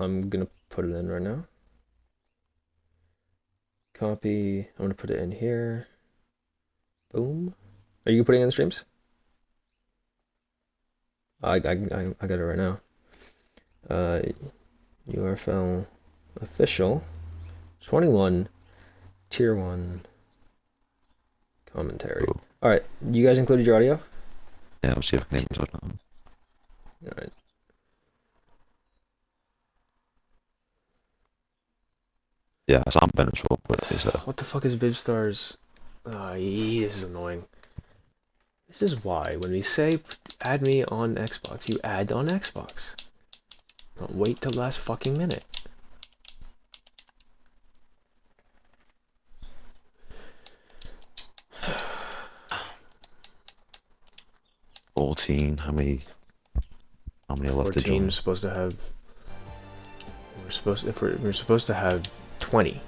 I'm gonna put it in right now. Copy. I'm gonna put it in here. Boom. Are you putting it in the streams? I got it right now. URFL official 21 tier 1 commentary. Cool. All right, you guys included your audio? Yeah, I'll see if I can get it now. All right. Yeah, it's on Ben as well, but it's there. What the fuck is Vivstar's? This is annoying. This is why when we say add me on Xbox, you add on Xbox. Don't wait till the last fucking minute. How many are left to 14 join? supposed to have. We're supposed to have 20.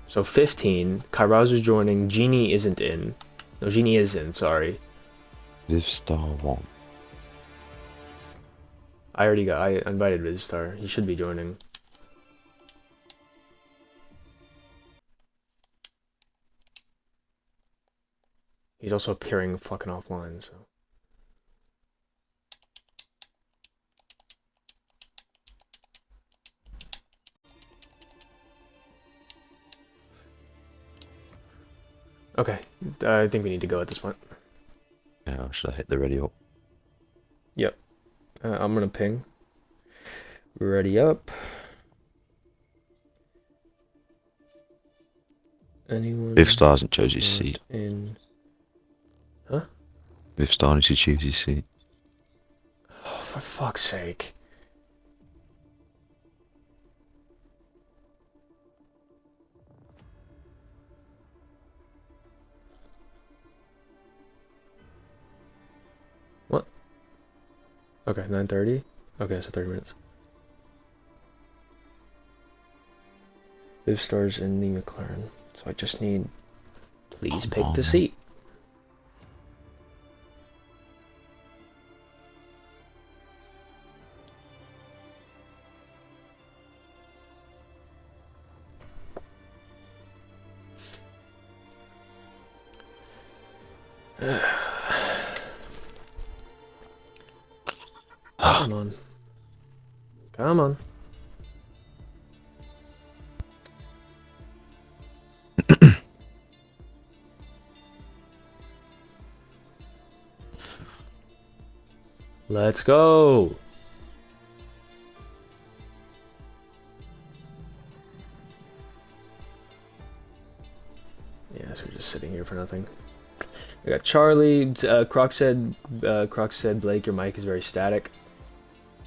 So 15. Kairaz's joining. Genie isn't in. No, Genie is in. Sorry. Vivstar 1. I invited Vivstar. He should be joining. He's also appearing fucking offline, so. Okay, I think we need to go at this point. Yeah, should I hit the ready up? Yep. I'm gonna ping. Ready up. Anyone? Vivstar hasn't chose his not seat. in. Huh? Vivstar needs to choose his seat. Oh, for fuck's sake. What? Okay, 9:30. Okay, so 30 minutes. Vivstar's in the McLaren, so I just need. Please pick the seat. Come on. Come on. Let's go. Yeah, so we're just sitting here for nothing. We got Charlie. Croc said, Blake, your mic is very static.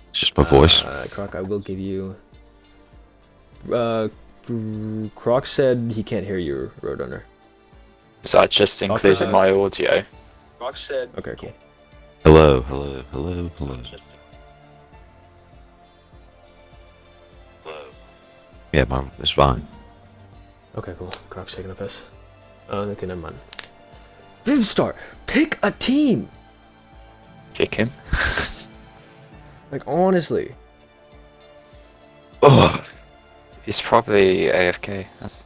It's just my voice. Croc, I will give you. Croc said he can't hear you, Roadrunner. Is that just including my audio? Croc said. Okay, cool. Hello, hello, hello, hello. Hello. Yeah, man, it's fine. Okay, cool. Croc's taking a piss. Okay, never mind. Vivstar, pick a team. Kick him. Like honestly. Ugh. He's probably AFK. That's.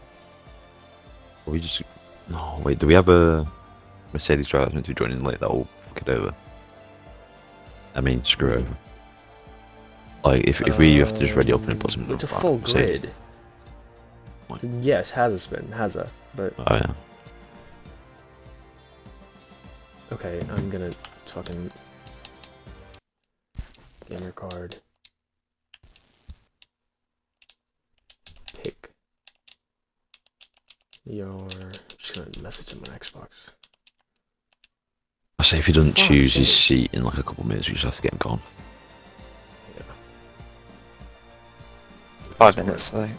We just. No, wait, do we have a Mercedes driver meant to be joining late? That will fuck it over. I mean, screw over. Like, if we have to just ready up and put something. It's a full grid. Yes, has a spin, has a, but. Oh, yeah. Okay, I'm gonna fucking. Gamer card. Pick. I'm just gonna message him on Xbox. I say if he doesn't choose his seat in like a couple of minutes, we just have to get him gone. Yeah. 5 minutes late.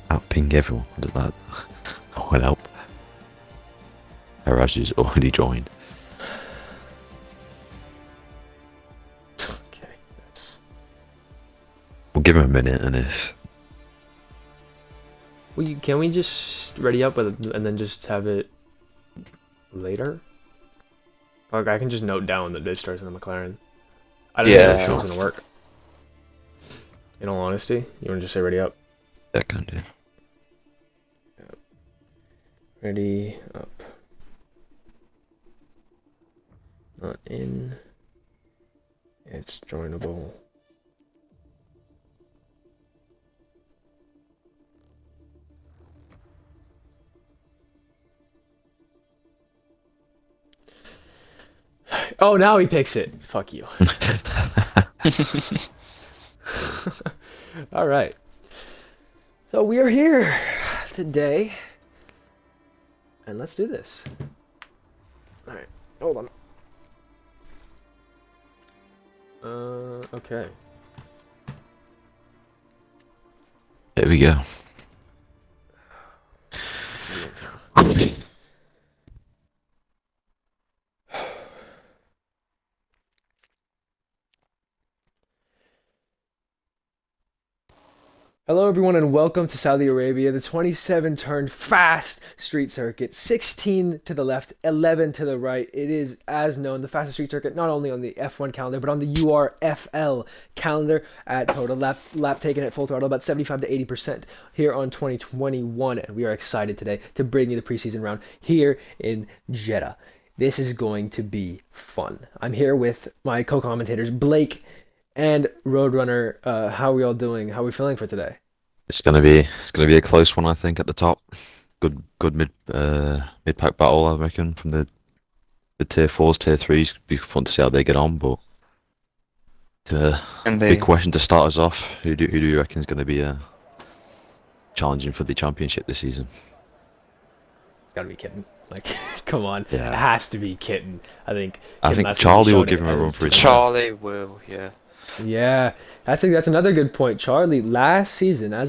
Outping everyone. That will help. Haraj has already joined. Okay, that's. We'll give him a minute, and if Can we just ready up with it and then just have it later? Like I can just note down that Dave starts in the McLaren. I don't know if it's gonna work. In all honesty, you want to just say ready up? that can do. Ready up. Not in. It's joinable. Oh, now he picks it. Fuck you. All right. So we are here today, and let's do this. All right. Hold on. Okay. Here we go. Hello everyone and welcome to Saudi Arabia, the 27 turn fast street circuit, 16 to the left, 11 to the right. It is, as known, the fastest street circuit not only on the F1 calendar, but on the URFL calendar at total lap taken at full throttle, about 75 to 80% here on 2021. And we are excited today to bring you the preseason round here in Jeddah. This is going to be fun. I'm here with my co-commentators, Blake and Roadrunner. How are we all doing? How are we feeling for today? It's gonna be a close one, I think, at the top. Good mid pack battle, I reckon, from the tier 4s, tier 3s. Be fun to see how they get on, but big question to start us off. Who do you reckon is going to be challenging for the championship this season? It's gotta be Kitten. Like, come on. Yeah. It has to be Kitten. I think Charlie will give him a run for his money. Charlie will, yeah. Yeah, that's another good point. Charlie, as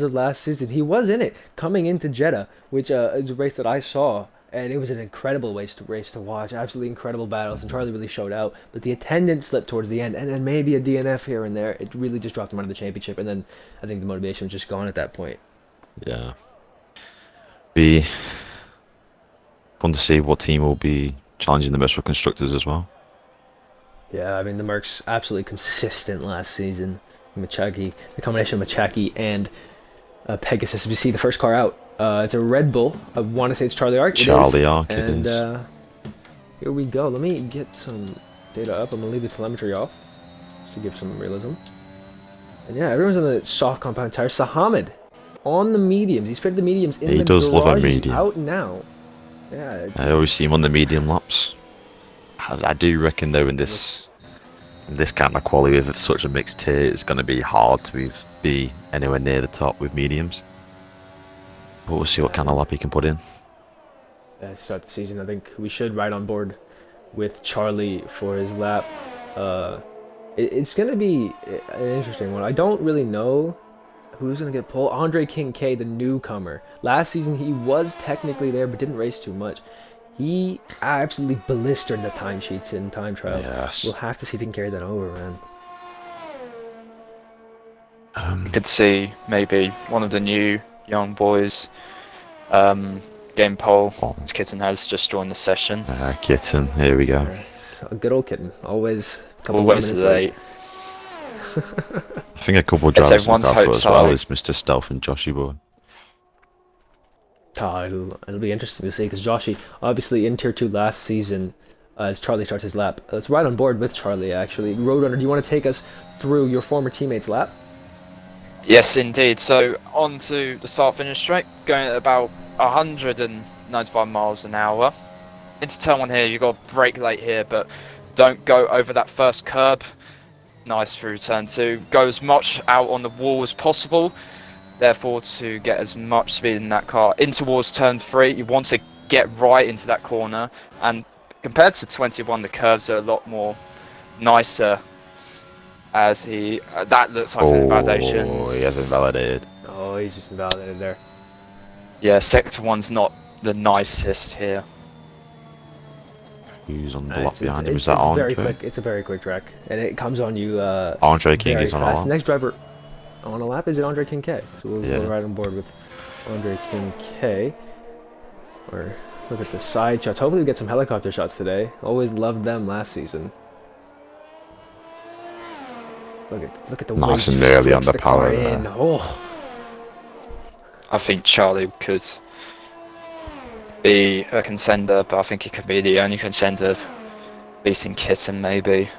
of last season, he was in it coming into Jeddah, which is a race that I saw, and it was an incredible race to watch. Absolutely incredible battles, and Charlie really showed out. But the attendance slipped towards the end, and then maybe a DNF here and there. It really just dropped him out of the championship, and then I think the motivation was just gone at that point. Yeah. Be fun to see what team will be challenging the best for constructors as well. Yeah, I mean, the Mercs absolutely consistent last season. Machaki, the combination of Machaki and Pegasus. As we see the first car out, it's a Red Bull. I want to say it's Charlie Arc. Charlie Arc, it and, is. Here we go. Let me get some data up. I'm going to leave the telemetry off just to give some realism. And yeah, everyone's on the soft compound tires. Sahamid on the mediums. He's fitted the mediums in the garage. He does love a medium. Out now. Yeah. I always see him on the medium laps. I do reckon though in this kind of quality with such a mixed tier, it's going to be hard to be anywhere near the top with mediums. But we'll see what kind of lap he can put in. To start the season, I think we should ride on board with Charlie for his lap. It's going to be an interesting one. I don't really know who's going to get pulled. Andre Kincaid, the newcomer. Last season he was technically there but didn't race too much. He absolutely blistered the timesheets in time trials. Yes. We'll have to see if he can carry that over, man. You could see maybe one of the new young boys game pole. As Kitten has just joined the session. Kitten, here we go. A good old Kitten, always a couple always minutes late. I think a couple of drivers one's as hopes well high. as Mr. Stealth and Joshy Boy. It'll be interesting to see because Joshy, obviously in Tier 2 last season, as Charlie starts his lap. Let's ride on board with Charlie, actually. Roadrunner, do you want to take us through your former teammate's lap? Yes, indeed. So, on to the start-finish straight, going at about 195 miles an hour. Into turn 1 here, you've got to brake late here, but don't go over that first curb. Nice through turn 2. Go as much out on the wall as possible. Therefore, to get as much speed in that car in towards turn 3, you want to get right into that corner. And compared to 21, the curves are a lot more nicer. As he, that looks like an invalidation. Oh, he has invalidated. Oh, he's just invalidated there. Yeah, sector 1's not the nicest here. Who's on the lap behind him? Is that it's Andre? very quick. It's a very quick track, and it comes on you. Andre King very is on a fast. lap. Next driver on a lap is it Andre King K. So we'll Yeah. go right on board with Andre King K. Or look at the side shots. Hopefully we get some helicopter shots today. Always loved them last season. Look at the Nice way and he nearly flicks on the car power in. there. Oh, I think Charlie could be a contender, but I think he could be the only contender beating Kitten, maybe.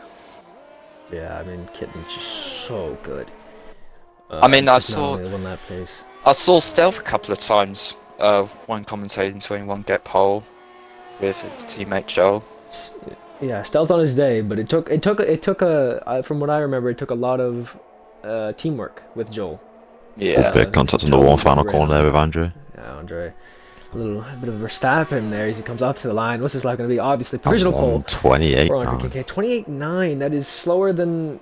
yeah. I mean, Kitten's just so good. I mean, I just not saw- only the one lap pace. I saw Stealth a couple of times, one commentating 21 get pole with his teammate Joel. Yeah, stealth on his day, but it took from what I remember, it took a lot of teamwork with Joel. Yeah. Big contact on the totally one final ran corner on. there with Andre. Yeah, Andre. A bit of Verstappen there as he comes up to the line. What's this lap going to be? Obviously, provisional pole 28 for Andre now. KK. 28.9. That is slower than.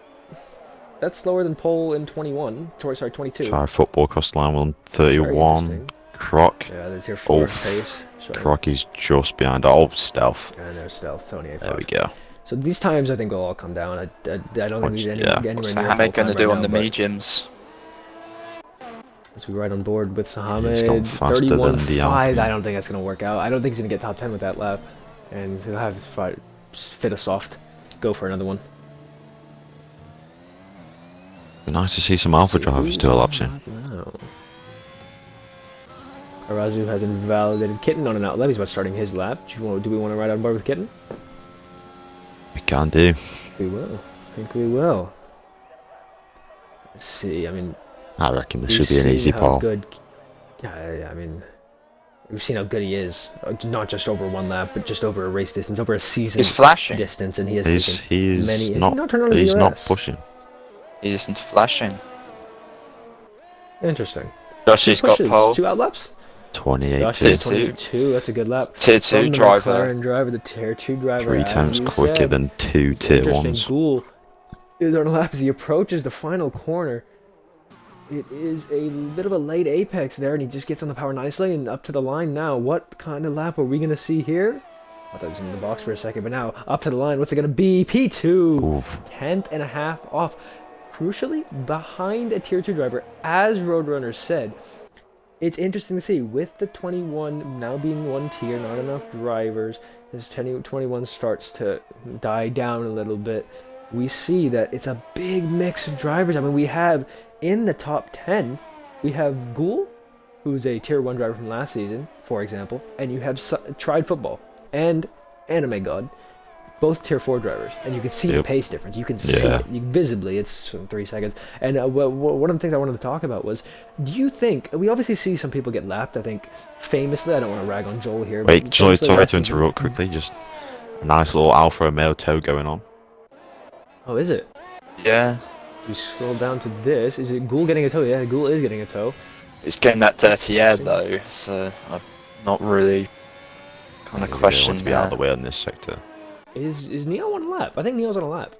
That's slower than pole in 21. Sorry, 22. Try football across the line on Very 31. interesting. Croc. Yeah, the tier 4 Oof. pace. Showing. Croc is just behind. Oh, Stealth. And there's stealth. 28.5. There we go. So these times I think will all come down. I don't think we need any, Yeah. anywhere What's near Mohammed pole going to time do right on now, the but- mediums? As we ride on board with He's gone Sahamed, faster than 31.5. the I Alpine. don't think that's going to work out. I don't think he's going to get top 10 with that lap. And he'll have to fit a soft. Go for another one. Be nice to see some Alpha See drivers who's do a on lap soon. lap now. Arazu has invalidated Kitten on an out lap. He's about starting his lap. Do we want to ride on board with Kitten? We can do. We will. I think we will. Let's see. I mean, I reckon this we've should be an seen easy how pole. good. Yeah, I mean, we've seen how good he is. Not just over one lap, but just over a race distance, over a season He's flashing. distance, and he has He's taken many. Has he not. not turned on his He's not EOS? pushing. He isn't flashing. Interesting. Joshy's got Pushes. pole. 2 out laps. 28 Josh Tier is to 22. That's a good lap. Tier From 2 the driver. McLaren driver, the tier 2 driver. 3 as times you quicker said. than 2 It's tier interesting. 1s. Ghoul is on a lap as he approaches the final corner. It is a bit of a late apex there, and he just gets on the power nicely and up to the line now. What kind of lap are we going to see here? I thought he was in the box for a second, but now up to the line. What's it going to be? P2. Ooh. 10th and a half off. Crucially, behind a tier 2 driver, as Roadrunner said. It's interesting to see, with the 21 now being one tier, not enough drivers, as 21 starts to die down a little bit, we see that it's a big mix of drivers. I mean, we have, in the top 10, we have Ghoul, who's a tier 1 driver from last season, for example, and you have Tried Football and Anime God, both tier 4 drivers, and you can see the Yep. pace difference. You can see Yeah. it visibly. It's 3 seconds. And one of the things I wanted to talk about was, do you think we obviously see some people get lapped? I think famously, I don't want to rag on Joel here. Wait, but sorry famously last to season- interrupt quickly. Just a nice little Alpha Romeo tow going on. Oh, is it? Yeah. We scroll down to this. Is it Ghoul getting a tow? Yeah, Ghoul is getting a tow. He's getting that dirty air though, so I'm not really kind of Yeah, question want to be out of the way on this sector. Is Neo on a lap? I think Neo's on a lap.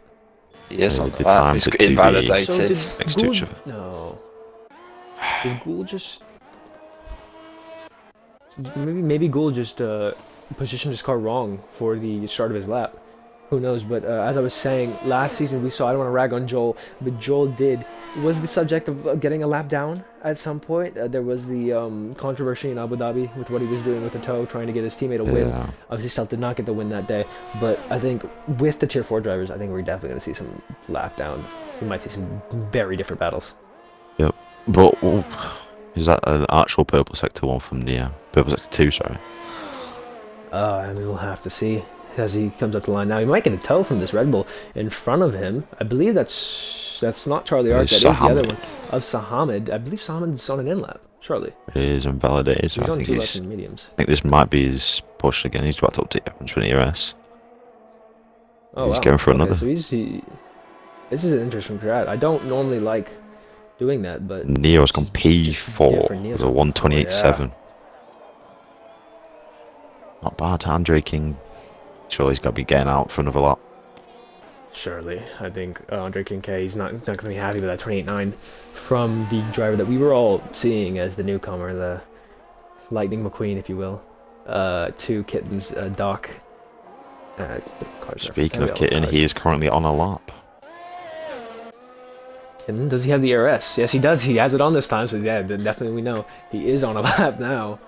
He is Yeah, on good that. time He's for 2B. invalidated. So did Next to Ghoul, each other. No. Did Ghoul just... Maybe Ghoul just positioned his car wrong for the start of his lap. Who knows? But as I was saying, last season we saw, I don't want to rag on Joel, but Joel was the subject of getting a lap down at some point. There was the controversy in Abu Dhabi with what he was doing with the toe, trying to get his teammate a win. Yeah. Obviously, still did not get the win that day. But I think with the tier 4 drivers, I think we're definitely going to see some lap down. We might see some very different battles. Yep. But is that an actual purple sector 1 from Neo? Purple sector 2, sorry. I mean, we'll have to see as he comes up the line. Now, he might get a tow from this Red Bull in front of him. I believe that's not Charlie Art. That is the other one of Sahamed. I believe Sahamed's on an in-lap. Charlie. It is invalidated. He's I on think 2 laps in mediums. I think this might be his push again. He's about to update happens for EOS. Oh, He's wow. going for Okay, another. So this is an interesting strat. I don't normally like doing that, but Neo's gone P4 different. Neo's with a gone P4, 128.7. Not bad. Andre King. Surely he's got to be getting out for another lap. Surely, I think Andre Kincaid, he's not going to be happy with that 28.9 from the driver that we were all seeing as the newcomer, the Lightning McQueen, if you will, to Kitten's Doc. Speaking of Kitten, he is currently on a lap. Kitten, does he have the RS? Yes, he does. He has it on this time, so yeah, definitely we know he is on a lap now.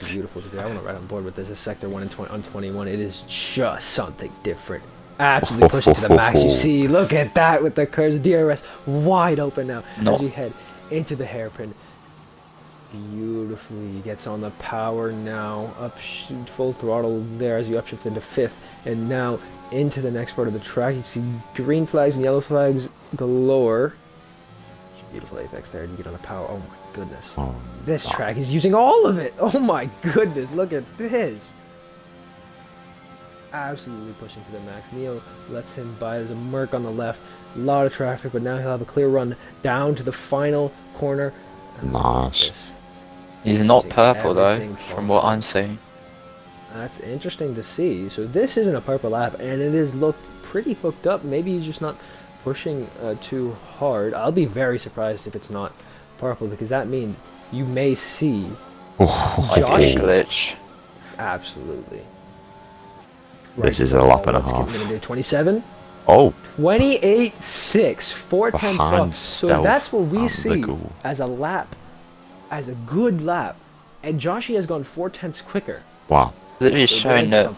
Beautiful to do. I want to ride on board with this. This sector 1 and 20 on 21. It is just something different. Absolutely pushing to the max. You see, look at that with the curves. DRS wide open now as we head into the hairpin. Beautifully gets on the power now. Full throttle there as you upshift into 5th, and now into the next part of the track. You see green flags and yellow flags galore. Beautiful apex there, and you get on the power. Oh my goodness. This track is using all of it. Oh my goodness, look at this. Absolutely pushing to the max. Neo lets him by. There's a Merc on the left. A lot of traffic, but now he'll have a clear run down to the final corner. Nice. He's not purple though, from what I'm seeing. That's interesting to see. So this isn't a purple lap, and it is looked pretty hooked up. Maybe he's just not pushing too hard. I'll be very surprised if it's not purple, because that means you may see Josh glitch. Absolutely. This is a lap and a half. 27. Oh. 28.6. 4/10 off. So that's what we see as a lap, as a good lap, and Joshy has gone 4/10 quicker. Wow. Literally showing that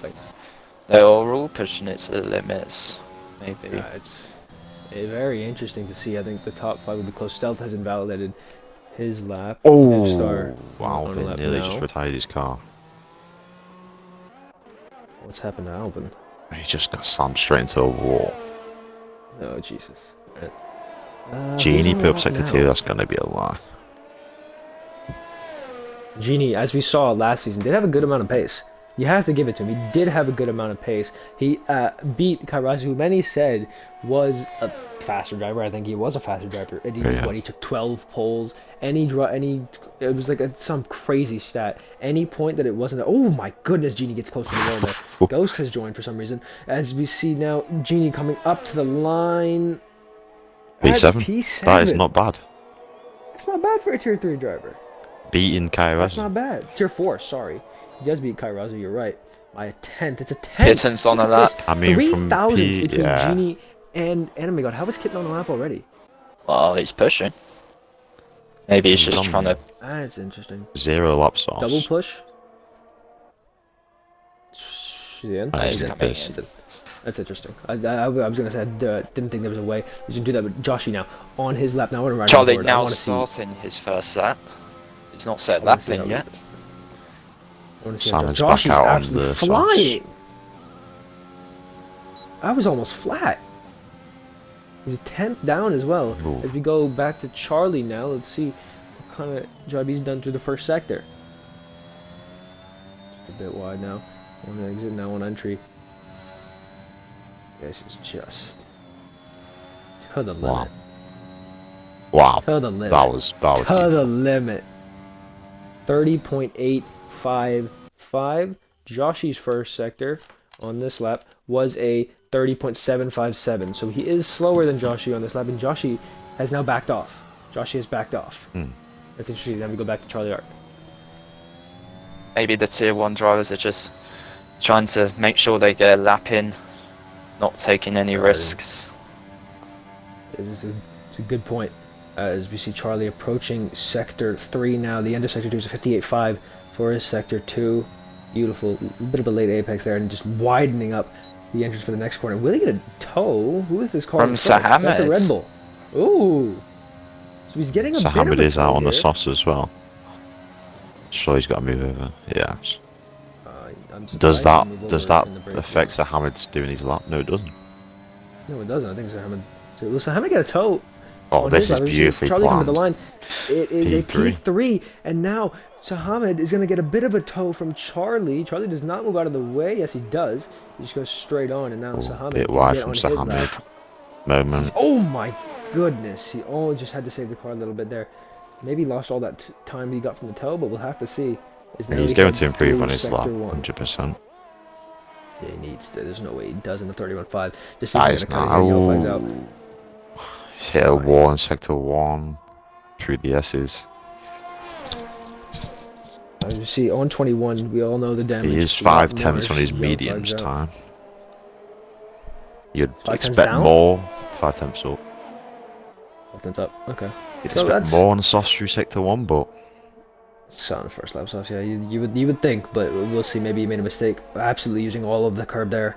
they're all pushing it to the limits. Maybe. It's very interesting to see. I think the top 5 will be close. Stealth has invalidated his lap. Oh. Star Wow. Albin nearly just retired his car. What's happened to Albin? He just got slammed straight into a wall. Oh, Jesus. Genie put up sector 2, that's going to be a lie. Genie, as we saw last season, did have a good amount of pace. You have to give it to him. He did have a good amount of pace. He beat Kairazu, who many said was a faster driver. I think he was a faster driver. And he took 12 poles. It was like some crazy stat. Any point that it wasn't. Oh my goodness, Genie gets close to the wall there. Ghost has joined for some reason. As we see now, Genie coming up to the line. P7. That is not bad. It's not bad for a tier 3 driver. Beating Kairazu. That's not bad. Tier 4, sorry. He does beat Kairazu, you're right. By a 10th. It's a 10th. Kitten's on a lap. I mean, 3,000 between yeah. Genie and Anime God. How is Kitten on the lap already? Well, he's pushing. Maybe he's just trying to... That's interesting. 0 lap sauce. Double push? She's in? He's coming in. That's interesting. I was going to say, I didn't think there was a way you can do that, but Joshy now, on his lap. Now, I want to ride Charlie on now starting his first lap. He's not set lapping yet. Simon's back out on the flying. sauce. I was almost flat. He's a 10th down as well. Ooh. As we go back to Charlie now, let's see what kind of job he's done through the first sector. Just a bit wide now. One exit now, one entry. This is just to the limit. Wow. To the limit. That was to the limit. 30.855. Joshy's first sector on this lap was a 30.757. So he is slower than Joshy on this lap, and Joshy has now backed off. Joshy has backed off. That's interesting. Then we go back to Charlie Ark. Maybe the tier 1 drivers are just trying to make sure they get a lap in, not taking any risks. It's a good point. As we see Charlie approaching Sector 3 now. The end of Sector 2 is a 58.5 for his Sector 2. Beautiful. A bit of a late apex there, and just widening up the entrance for the next corner. Will he get a tow? Who is this car? From Sahamed. That's a Red Bull. Ooh. So he's getting a bit of a Sahamed is out on the here. sauce as well. Sure, he's got to move over. Yes. Does that affect Sahamed's doing his lap? No, it doesn't. No, it doesn't. I think Sahamed. So Sahamed got a tow. Oh, this is beautifully Charlie coming planned. to the line. It is P3. a P3, and now Sahamed is going to get a bit of a tow from Charlie. Charlie does not move out of the way. Yes, he does. He just goes straight on, and now Sahamed bit wide can from get on his Sahamed. lap. Moment. Oh my goodness. He only just had to save the car a little bit there. Maybe lost all that time he got from the toe, but we'll have to see. He's going to improve on his lap, 100%. Yeah, he needs to. There's no way he does in the 31.5. Just That isn't is going to not. cut your yellow flags out. Hit a wall in sector 1 through the S's. As you see, on 21, we all know the damage. He is 5/10 on his mediums time. You'd expect more. 5/10 up. 5/10 up. Okay. You'd So expect more on the softs through sector 1, but so on the first lap softs, yeah, you would think, but we'll see. Maybe he made a mistake. Absolutely using all of the curb there.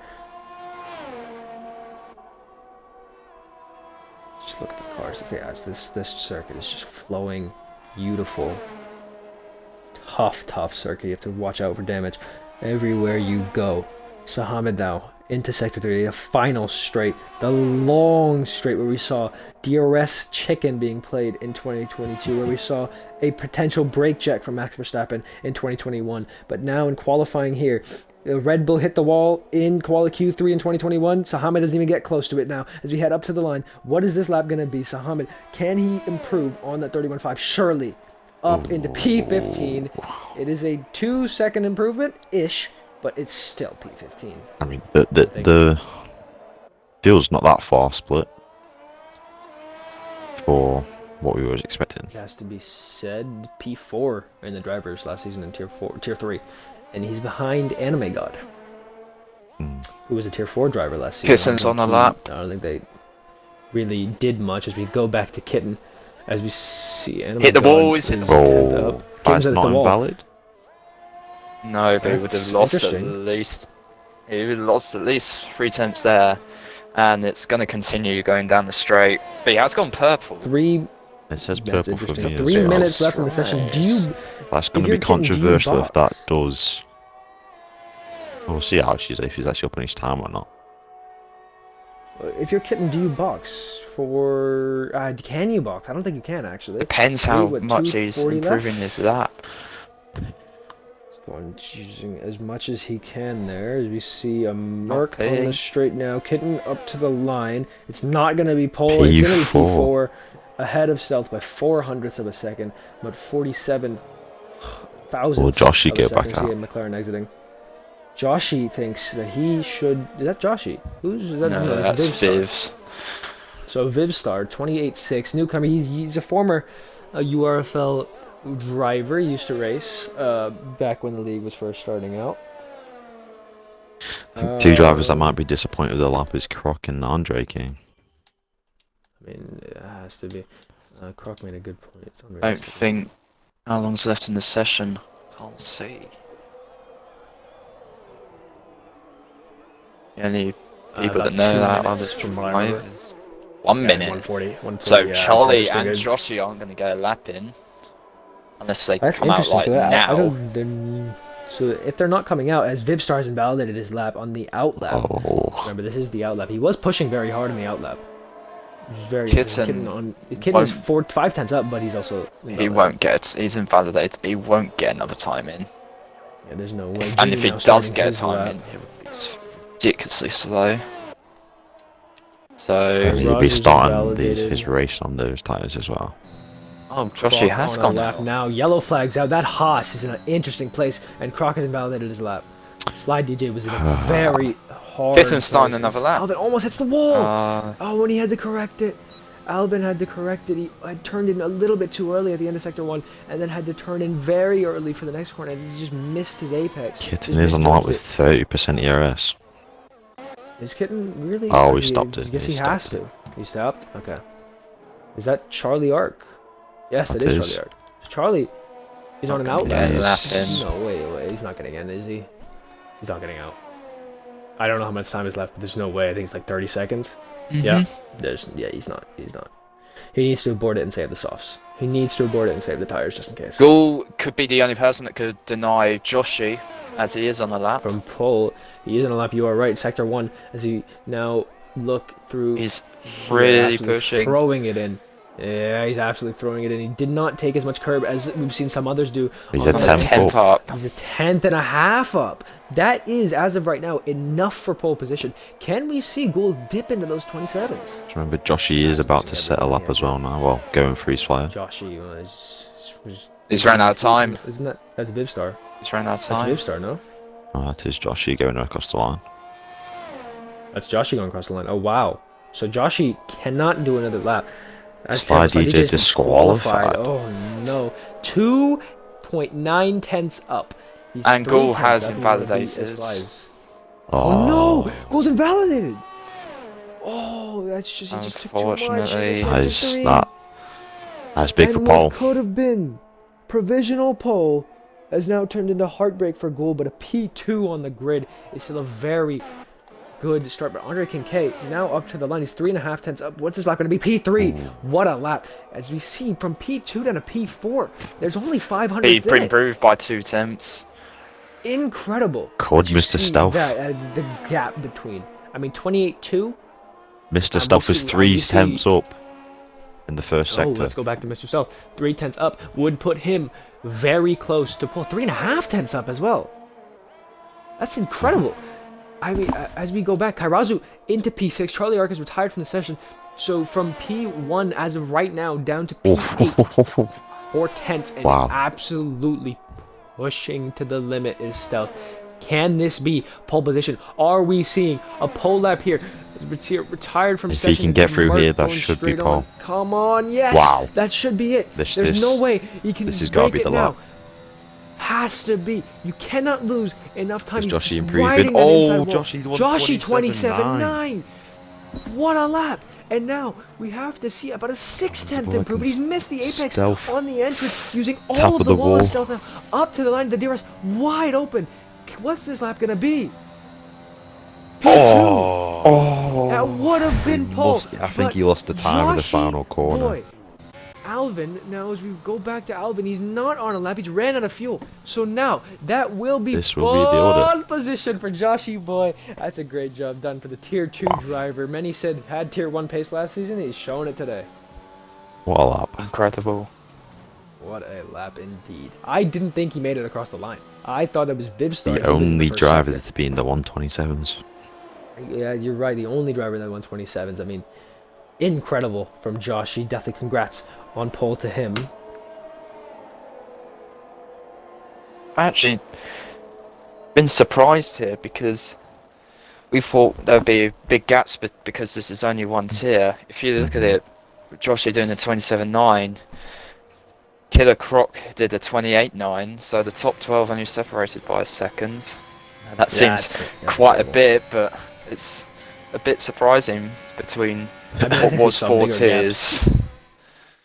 Just look at the cars. Yeah, this circuit is just flowing, beautiful. Tough circuit. You have to watch out for damage everywhere you go. Sahamed now into sector 3, the final straight, the long straight where we saw DRS chicken being played in 2022, where we saw a potential brake check from Max Verstappen in 2021. But now in qualifying here, Red Bull hit the wall in quali Q3 in 2021. Sahamed doesn't even get close to it now as we head up to the line. What is this lap going to be? Sahamed, can he improve on that 31.5? Surely. Up into P15. It is a 2-second improvement-ish, but it's still P15. I mean, the field's not that far split for what we were expecting. It has to be said, P4 in the drivers last season in Tier 3, and he's behind Anime God, who was a Tier 4 driver last season. Kitten's on the lap. I don't think they really did much as we go back to Kitten. As we see, Anime hit the God wall, he's hit the wall. That's not invalid? No, but he would have lost at least. He would have lost at least 3 attempts there, and it's going to continue going down the straight. But he has gone purple. It says purple for me. 3 minutes left in the session. Do you? That's going to be controversial if that does. We'll see how if he's actually up on his time or not. If you're Kitten, do you box for? Can you box? I don't think you can actually. Depends how much he's improving his lap. Going using as much as he can there. As we see a Merc on the straight now. Kitten up to the line. It's not going to be pole. It's going to be P4. Ahead of Stealth by 0.04 of a second, but 47 thousandths. Will Joshy get back out? McLaren exiting. Joshy thinks that he should. Is that Joshy? Who's that? No, that's Vivs. So Vivstar, 28.6, newcomer. He's a former URFL driver. He used to race back when the league was first starting out. I think 2 drivers that might be disappointed with the lap is Croc and Andre King. I mean, it has to be. Croc made a good point. I don't think. How long's left in the session? Can't see. The only people that know that are the drivers. 1 minute. 140. So yeah, Charlie and Joshy aren't going to get a lap in. Unless they come out like now. So if they're not coming out, as Vivstar's invalidated his lap on the outlap. Remember, this is the outlap. He was pushing very hard on the outlap. Very Kitten is 5/10 up, but he's also invalidated. He won't get. He's invalidated. He won't get another time in. Yeah, there's no way. And if he does get a time in, it would be ridiculously slow. So he'll be starting his race on those tires as well. Oh, Joshy has gone lap now. Yellow flags out. That Haas is in an interesting place, and Croc has invalidated his lap. Slide DJ was in a very hard. Kitten's starting another lap. Albin almost hits the wall. When he had to correct it. Albin had to correct it. He had turned in a little bit too early at the end of Sector 1, and then had to turn in very early for the next corner, and he just missed his apex. Kitten is on the lap with 30% ERS. Is Kitten really? Oh, he stopped it. I guess he has to. He stopped? Okay. Is that Charlie Ark? Yes, it is Charlie Ark. Charlie is on an outlet. No, wait. He's not getting in, is he? He's not getting out. I don't know how much time is left, but there's no way. I think it's like 30 seconds. Yeah. He's not. He needs to abort it and save the softs. He needs to abort it and save the tires just in case. Gould could be the only person that could deny Joshy, as he is on the lap. From pole, he is on a lap. You are right. Sector 1, as he now look through. He's really pushing. Throwing it in. Yeah, he's absolutely throwing it in. He did not take as much curb as we've seen some others do. He's on a the On the 10th 10th up. He's a 10th and a half up. That is, as of right now, enough for pole position. Can we see Gould dip into those 27s? Remember, Joshy is about to settle up as well now. Well, going for his flyer. Joshy was He's ran out of time. Isn't that's Vivstar? He's ran out of That's time. Vivstar, no? Oh, that is Joshy going across the line. That's Joshy going across the line. Oh, wow. So Joshy cannot do another lap. That's Sly terrible. DJ disqualified. Oh, no. 2.9 tenths up. He's And 3 Gould tenths has up. He's gonna beat invalidated. Sly's. Oh, Oh, no! Gould's invalidated! Oh, that's just, he just took too much. Unfortunately. That's big for And Paul. what could have been provisional pole has now turned into heartbreak for Gould, but a P2 on the grid is still a very good start. But Andre Kincaid now up to the line. He's 3.5 tenths up. What's this lap going to be? P3. Ooh. What a lap. As we see from P2 down to P4, there's only 500 He in it. improved by 2 tenths. Incredible. Could Did you Mr. see Stealth. that, the gap between, I mean, 28.2. Mr. Stealth is 3 tenths up in the first Oh, sector. let's go back to Mr. Stealth. 3 tenths up would put him very close to pull. 3.5 tenths up as well. That's incredible. I mean, as we go back, Kairazu into P6. Charlie Ark is retired from the session. So from P1 as of right now down to P8. 4 tenths and Wow. absolutely pushing to the limit is Stealth. Can this be pole position? Are we seeing a pole lap here? Retired from If session. he can get through Mark here, that going should be straight pole. on. Come on, yes. Wow. That should be it. There's no way he can this has gotta break be it the now. lap. Has to be. You cannot lose enough time. Is He's Joshy just improving? riding that Oh, inside wall. Joshy's Joshy 27.9. 27.9. What a lap. And now we have to see about a 6/10 improvement. He's missed the apex Stealth. on the entrance using Top all of of the the wall of wall. stealth now up to the line. The DRS wide open. What's this lap gonna be? P2. Oh. That would have been pole. I think he lost the time in the Joshy final corner. boy, Alvin, now as we go back to Alvin, he's not on a lap. He's ran out of fuel. So now that will be This will be the order. pole position for Joshy boy. That's a great job done for the tier 2 driver. Many said had tier 1 pace last season. He's showing it today. What a lap. Incredible. What a lap indeed. I didn't think he made it across the line. I thought it was Vivstar. The only driver to be in the 127s. Yeah, you're right. The only driver in the 127s. I mean, incredible from Joshy. Definitely congrats on pole to him. I actually been surprised here because we thought there'd be big gaps because this is only one tier. If you look at it, Joshy doing a 27.9, Killer Croc did a 28.9, so the top 12 only separated by a second. And that seems That's quite a incredible. bit, but it's a bit surprising between I mean, I what think we was saw 4 bigger tiers. gaps.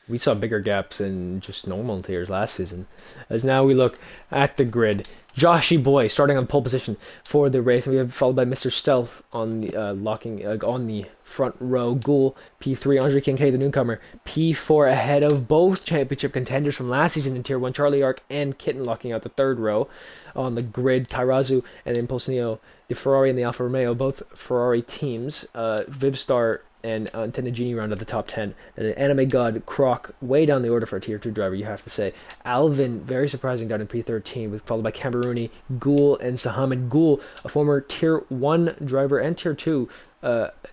We saw bigger gaps in just normal tiers last season. As now we look at the grid. Joshy boy starting on pole position for the race, and we have followed by Mr. Stealth on the on the front row. Ghoul P3, Andre Kincaid the newcomer P4 ahead of both championship contenders from last season in Tier 1, Charlie Ark and Kitten locking out the third row on the grid. Kairazu and Impulsneo, the Ferrari and the Alfa Romeo, both Ferrari teams. Vivstar and Tenagini round at the top 10. And an Anime God, Croc, way down the order for a Tier 2 driver, you have to say. Alvin, very surprising, down in P13, with followed by Camerooni, Ghoul, and Sahamed. Ghoul, a former Tier 1 driver and Tier 2,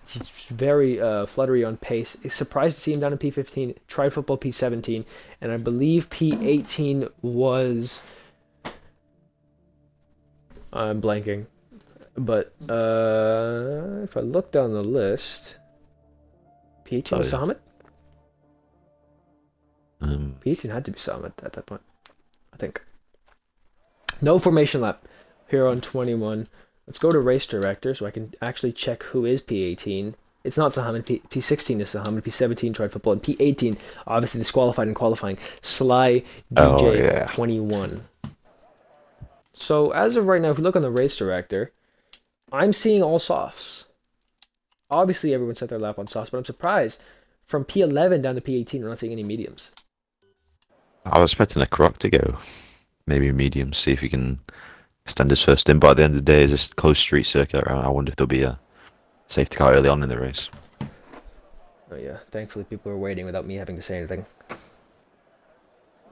he's very fluttery on pace. Is surprised to see him down in P15, Tri Football P17, and I believe P18 was... I'm blanking. But if I look down the list... P18 was Sahamed? P18 had to be Sahamed at that point, I think. No formation lap here on 21. Let's go to race director so I can actually check who is P18. It's not Sahamed. P16 is Sahamed. P17 tried football. And P18 obviously disqualified in qualifying. Sly DJ 21. So as of right now, if we look on the race director, I'm seeing all softs. Obviously, everyone set their lap on softs, but I'm surprised from P11 down to P18, we're not seeing any mediums. I was expecting a Croc to go. Maybe a medium, see if he can extend his first in. But at the end of the day, it's just closed street circuit. I wonder if there'll be a safety car early on in the race. Oh yeah, thankfully people are waiting without me having to say anything.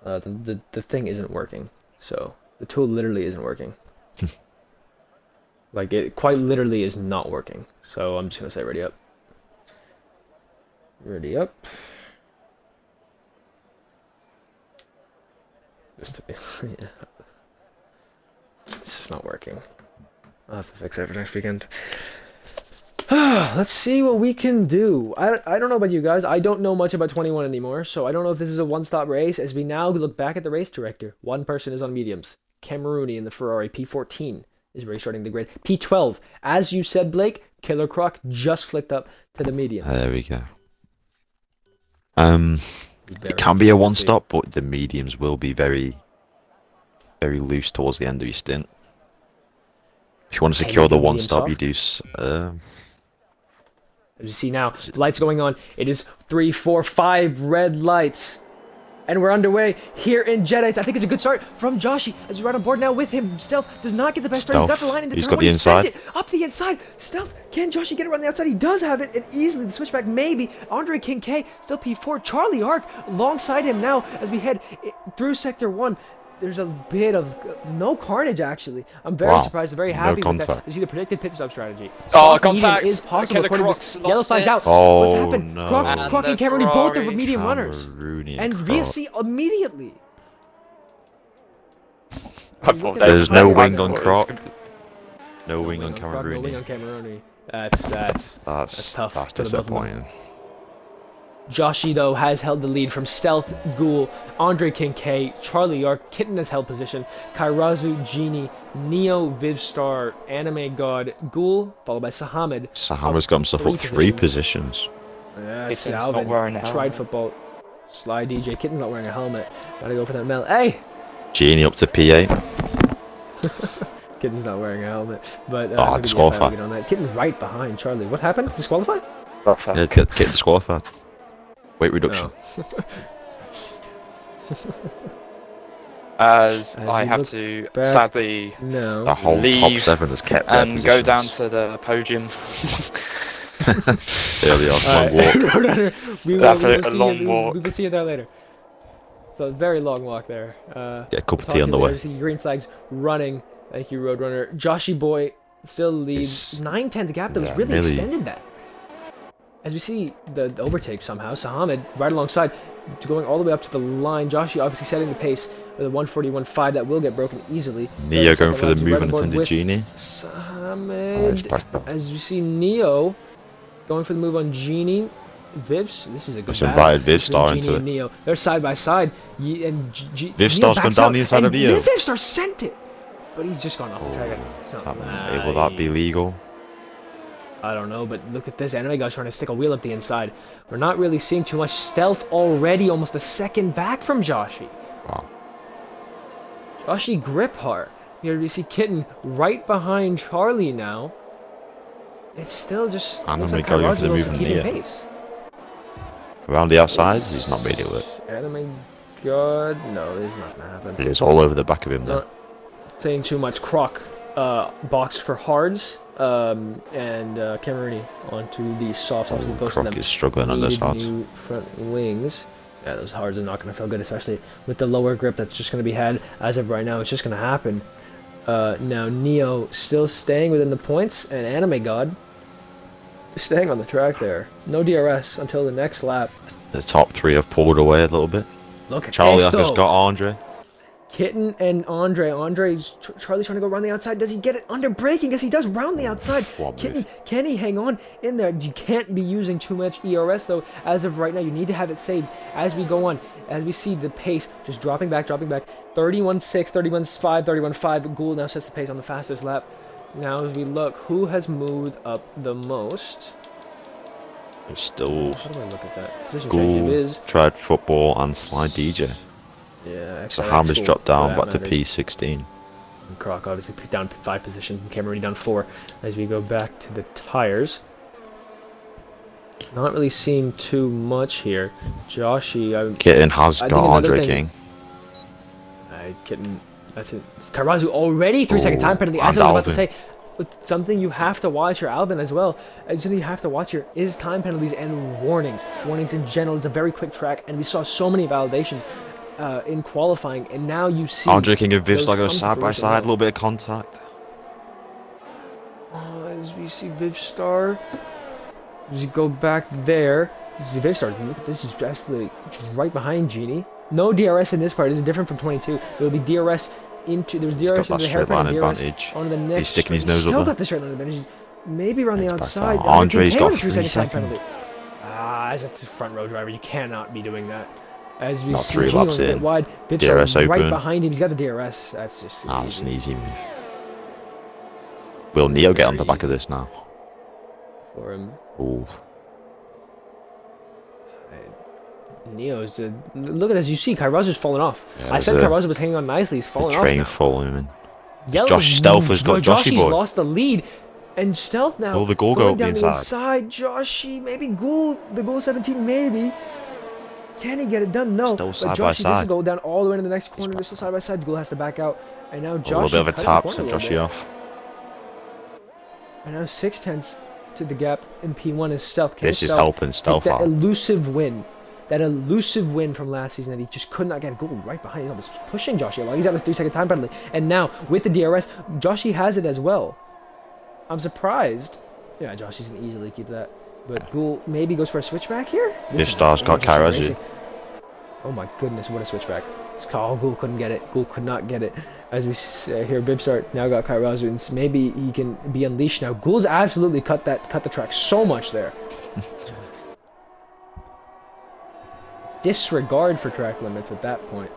The thing isn't working, so the tool literally isn't working. Like, it quite literally is not working. So I'm just gonna say ready up. Ready up. Just to be, yeah. It's just not working. I'll have to fix it for next weekend. Let's see what we can do. I don't know about you guys. I don't know much about 21 anymore, so I don't know if this is a one-stop race. As we now look back at the race director, one person is on mediums. Camerooni in the Ferrari P14 is restarting the grid. P12, as you said, Blake, Killer Croc just flicked up to the mediums. There we go. It can be a one-stop, but the mediums will be very, very loose towards the end of your stint. If you want to secure the one-stop, you do. As you see now, the lights going on. It is 3, 4, 5 red lights. And we're underway here in Jeddah. I think it's a good start from Joshi as we ride on board now with him. Stealth does not get the best start. He's got the line into He's turn got one. the inside. Sent it up the inside. Stealth, can Joshi get it around the outside? He does have it, and easily the switchback maybe. Andre King K still P4. Charlie Ark alongside him now as we head through Sector 1. There's a bit of no carnage, actually. I'm very surprised. I'm very happy with that. You see the predicted pit stop strategy. Oh, contact is possible. Okay, Yellow flags out. Oh, What's happened? no. Croc and Camerooni, both the medium runners. And Croc. VSC immediately. There's no wing on Croc. No wing on Croc, no wing Camerooni. on Camerooni. That's tough. That's for the both of them. disappointing. Joshi, though, has held the lead from Stealth, Ghoul, Andre King K, Charlie Yark, Kitten has held position, Kairazu, Genie, Neo, Vivstar, Anime God, Ghoul, followed by Sahamed. Sahamad's got himself up 3 positions. Yeah, Kitten's not Alvin, wearing a helmet. tried football. Sly DJ, Kitten's not wearing a helmet. Gotta go for that Mel. Hey! Genie up to P8. Kitten's not wearing a helmet. But, disqualified. on that. Kitten right behind Charlie. What happened? Disqualified? Yeah, get disqualified. Weight reduction. Oh. As As I we have look to back, sadly No. The whole top leave 7 has kept their and go down positions. to the podium. There we are. Long walk. Roadrunner, we will see you there later. So a very long walk there. Get a cup of tea on the way. See green flags running. Thank you, Roadrunner. Joshi Boy still leads 9-10. The gap that was really extended that. As we see the overtake somehow, Sahamed right alongside, going all the way up to the line. Joshi obviously setting the pace with a 141.5 that will get broken easily. Neo going for the move unattended Genie. Sahamed, as you see Neo going for the move on Genie. Vivs, this is a good Just invited Vivstar Genie into and it. Neo. They're side by side. Vivstar's gone down the inside of Neo. Vivstar sent it, but he's just gone off the track. It's not Will that be legal? I don't know, but look at this. Anime guy's trying to stick a wheel up the inside. We're not really seeing too much stealth already. Almost a second back from Joshi. Wow. Joshi grip hard. Here we see Kitten right behind Charlie now. It's still just looks like going for the Kairazu move keeping Neo. pace. Around the outside, he's not made it work. Anime God, no, it's not gonna happen. It's all over the back of him there. Not saying too much. Croc box for hards. And Camerooni onto the softs. Obviously, both of them Croc is struggling on those hards. new front wings. Yeah, those hards are not going to feel good, especially with the lower grip that's just going to be had as of right now. It's just going to happen. Now Neo still staying within the points, and Anime God staying on the track there. No DRS until the next lap. The top 3 have pulled away a little bit. Look at Charlie this, has though. got Andre. Kitten and Andre. Charlie's trying to go around the outside. Does he get it under braking? Yes, he does. Round the outside. Kitten, can he hang on in there? You can't be using too much ERS, though. As of right now, you need to have it saved as we go on. As we see the pace just dropping back. 31.6, 31.5, 31.5. Ghoul now sets the pace on the fastest lap. Now, as we look, who has moved up the most? It's still How do I look at that? Position change. It Ghoul, is. Tried Football, and Sly DJ. Yeah, So XRX Hammer's Ghoul, dropped down for back that to matter. P16. And Croc obviously down 5 positions, and Camerooni down 4 as we go back to the tires. Not really seeing too much here. Joshi, Kitten has I got think another Andre thing- King. Kitten, that's it. Kairazu already 3 second time penalty. As and I was about to Alvin. say, something you have to watch here, Alvin, as well. Something you have to watch here is time penalties and warnings. Warnings in general. It's a very quick track, and we saw so many validations in qualifying, and now you see Andre King and those Vivstar go come to side by fruition side, a now. little bit of contact. As we see Vivstar, as you go back there, you see Vivstar, look at this, is actually just right behind Genie. No DRS in this part. This is different from 22. There will be DRS into, there's He's got DRS that into the straight hairpin line and DRS advantage. on the next. He's sticking his straight. nose up Still there. got the straight line advantage. Maybe around the It's back outside. down. Andre's got 3 3 second seconds. penalty. As a front row driver, you cannot be doing that. As we Not see 3 Genie laps on the in. wide, DRS Vivstar right open. behind him. He's got the DRS. That's just It's easy. an easy move. Will Neo get on the Very back of easy. this now? For him. Ooh. Neo's look at this. You see, Kairaz's fallen off. Yeah, I said there's a- Kairaz was hanging on nicely. He's The fallen off train now. falling in. Yellow, Josh Stealth has got Joshy Joshy's boy. lost the lead, and Stealth now Will the goal go going up the down the inside? inside. Joshy, maybe Ghoul, the goal 17, maybe. Can he get it done? No. Still But side Joshy, by this side. is go down all the way to the next corner. back. This is side by side. Ghoul has to back out, and now A Joshy little bit of a cutting the tap, corner sent a little Joshy bit. off. And now 6/10 to the gap in P1 is Stealth. Can This is Stealth helping take Stealth that out. elusive win. That elusive win from last season that he just could not get. Goal right behind. He's almost pushing Joshy along. He's at the 3-second time penalty. And now, with the DRS, Joshy has it as well. I'm surprised. Yeah, Joshy's going to easily keep that. But Ghoul maybe goes for a switchback here? This star's got interesting Kairazu. racing. Oh my goodness, what a switchback. Ghoul couldn't get it. Ghoul could not get it. As we hear Bibstart now got Kairazu, and maybe he can be unleashed now. Ghoul's absolutely cut the track so much there. Disregard for track limits at that point,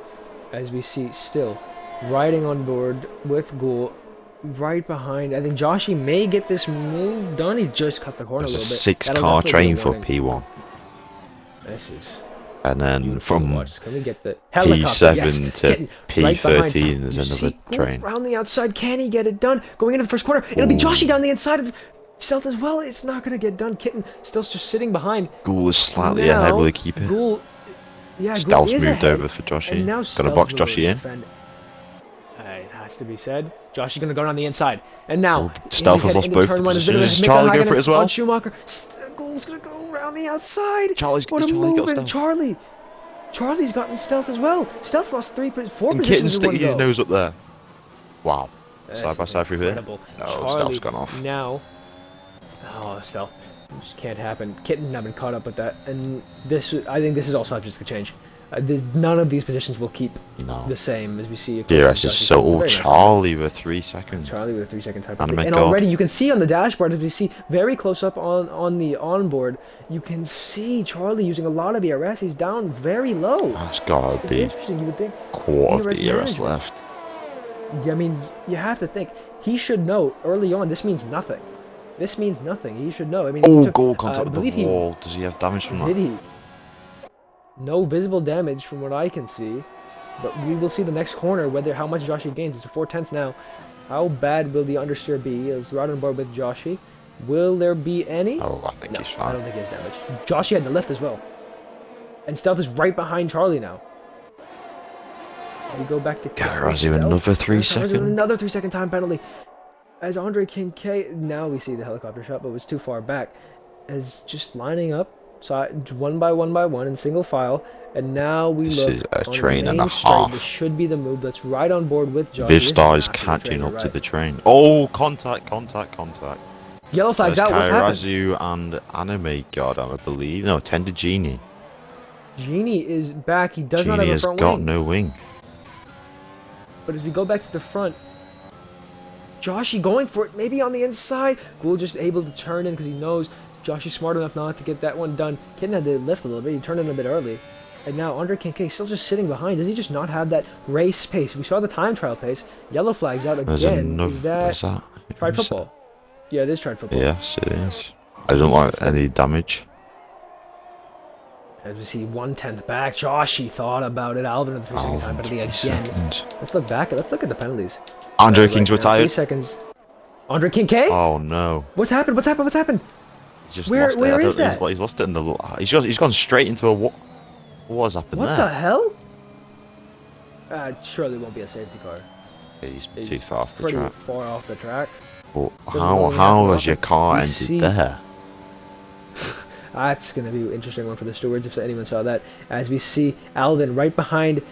as we see still riding on board with Ghoul right behind. I think Joshy may get this move done. He's just cut the corner There's a a little bit. 6-car train for warning. P1. This is And then beautiful to from watch. Can we get the helicopter? P7 Yes. to Getting right behind. P13 there's You another see Ghoul train. around the outside. Can he get it done? Going into the first corner. It'll be Joshy down the inside of Stealth as well. It's not going to get done. Kitten still just sitting behind. Ghoul is slightly Now, ahead, will he keep it? Ghoul, yeah, Ghoul Stealth's is moved ahead. over for Joshy. And now Gonna Stealth box will Joshy in. defend. It has to be said. Josh is going to go down the inside. And now, Stealth has lost both positions. Charlie go for it as well. On Schumacher. Ghoul's going to go around the outside. Charlie's What a Charlie move. got And Stealth. Charlie's gotten Stealth as well. Stealth lost 4 And positions Kitten's in one sticking his go. nose up there. Wow. This Side by is side through here. incredible. No, Charlie Stealth's gone off. Now, Stealth. It just can't happen. Kitten's not been caught up with that. And this, I think this is all subject to change. None of these positions will keep No. the same as we see. DRS is so... Oh, It's a very nice Charlie with 3 seconds. Charlie with a 3-second time. Anime And go. already you can see on the dashboard, as we see very close up on the onboard, you can see Charlie using a lot of DRS. He's down very low. That's gotta It's be interesting. You would think. quarter of DRS the ERS management. left. I mean, you have to think. He should know early on. This means nothing. This means nothing. He should know. I mean, he Oh, took, goal I contact with believe the wall. Does he have damage from Did that? he? No visible damage from what I can see, but we will see the next corner whether how much Joshy gains. It's a 4/10 now. How bad will the understeer be? Is right on board with Joshy. Will there be any? Oh, I think No, he's I fine. don't think he has damage. Joshy had the lift as well, and Stealth is right behind Charlie now. We go back to Karazu, Stealth. another 3 Karazu, second. Another 3-second time penalty. As Andre Kincaid, now we see the helicopter shot, but was too far back. As just lining up, one by one in single file, and now we This look is a on the train and main a straight. half. This should be the move. That's right on board with Josh. This Vivstar is not the catching train, up you're to right. the train. Oh, contact. Yellow flags There's out. What's happened? Kairazu and Anime God, I believe. No, Tender Genie. Genie is back. He does not have Genie a has front got wing. no wing. But as we go back to the front, Joshy going for it, maybe on the inside. Ghoul just able to turn in because he knows Joshy's smart enough not to get that one done. Kitten had to lift a little bit. He turned in a bit early. And now Andre Kincaid still just sitting behind. Does he just not have that race pace? We saw the time trial pace. Yellow flags out There's again. another. Is that Is that? tried football? Yeah, it is tried football. Yes, it is. I don't like any damage. As we see 1/10 back. Joshy thought about it. Alvin with the 3-second time penalty again. Seconds. Let's look back. Let's look at the penalties. Andre Right King's now, 3 retired. seconds. Andre Kincaid? Oh no. What's happened? What's happened? What's happened? He's just Where- lost it. where I don't is know, that? He's lost it in the. He's gone straight into a. What has happened What there? the hell? Surely won't be a safety car. He's He's too far off the Pretty track. far off the track. But Doesn't normally happen how has often. your car We ended see- there? That's going to be an interesting one for the stewards if anyone saw that. As we see Alvin right behind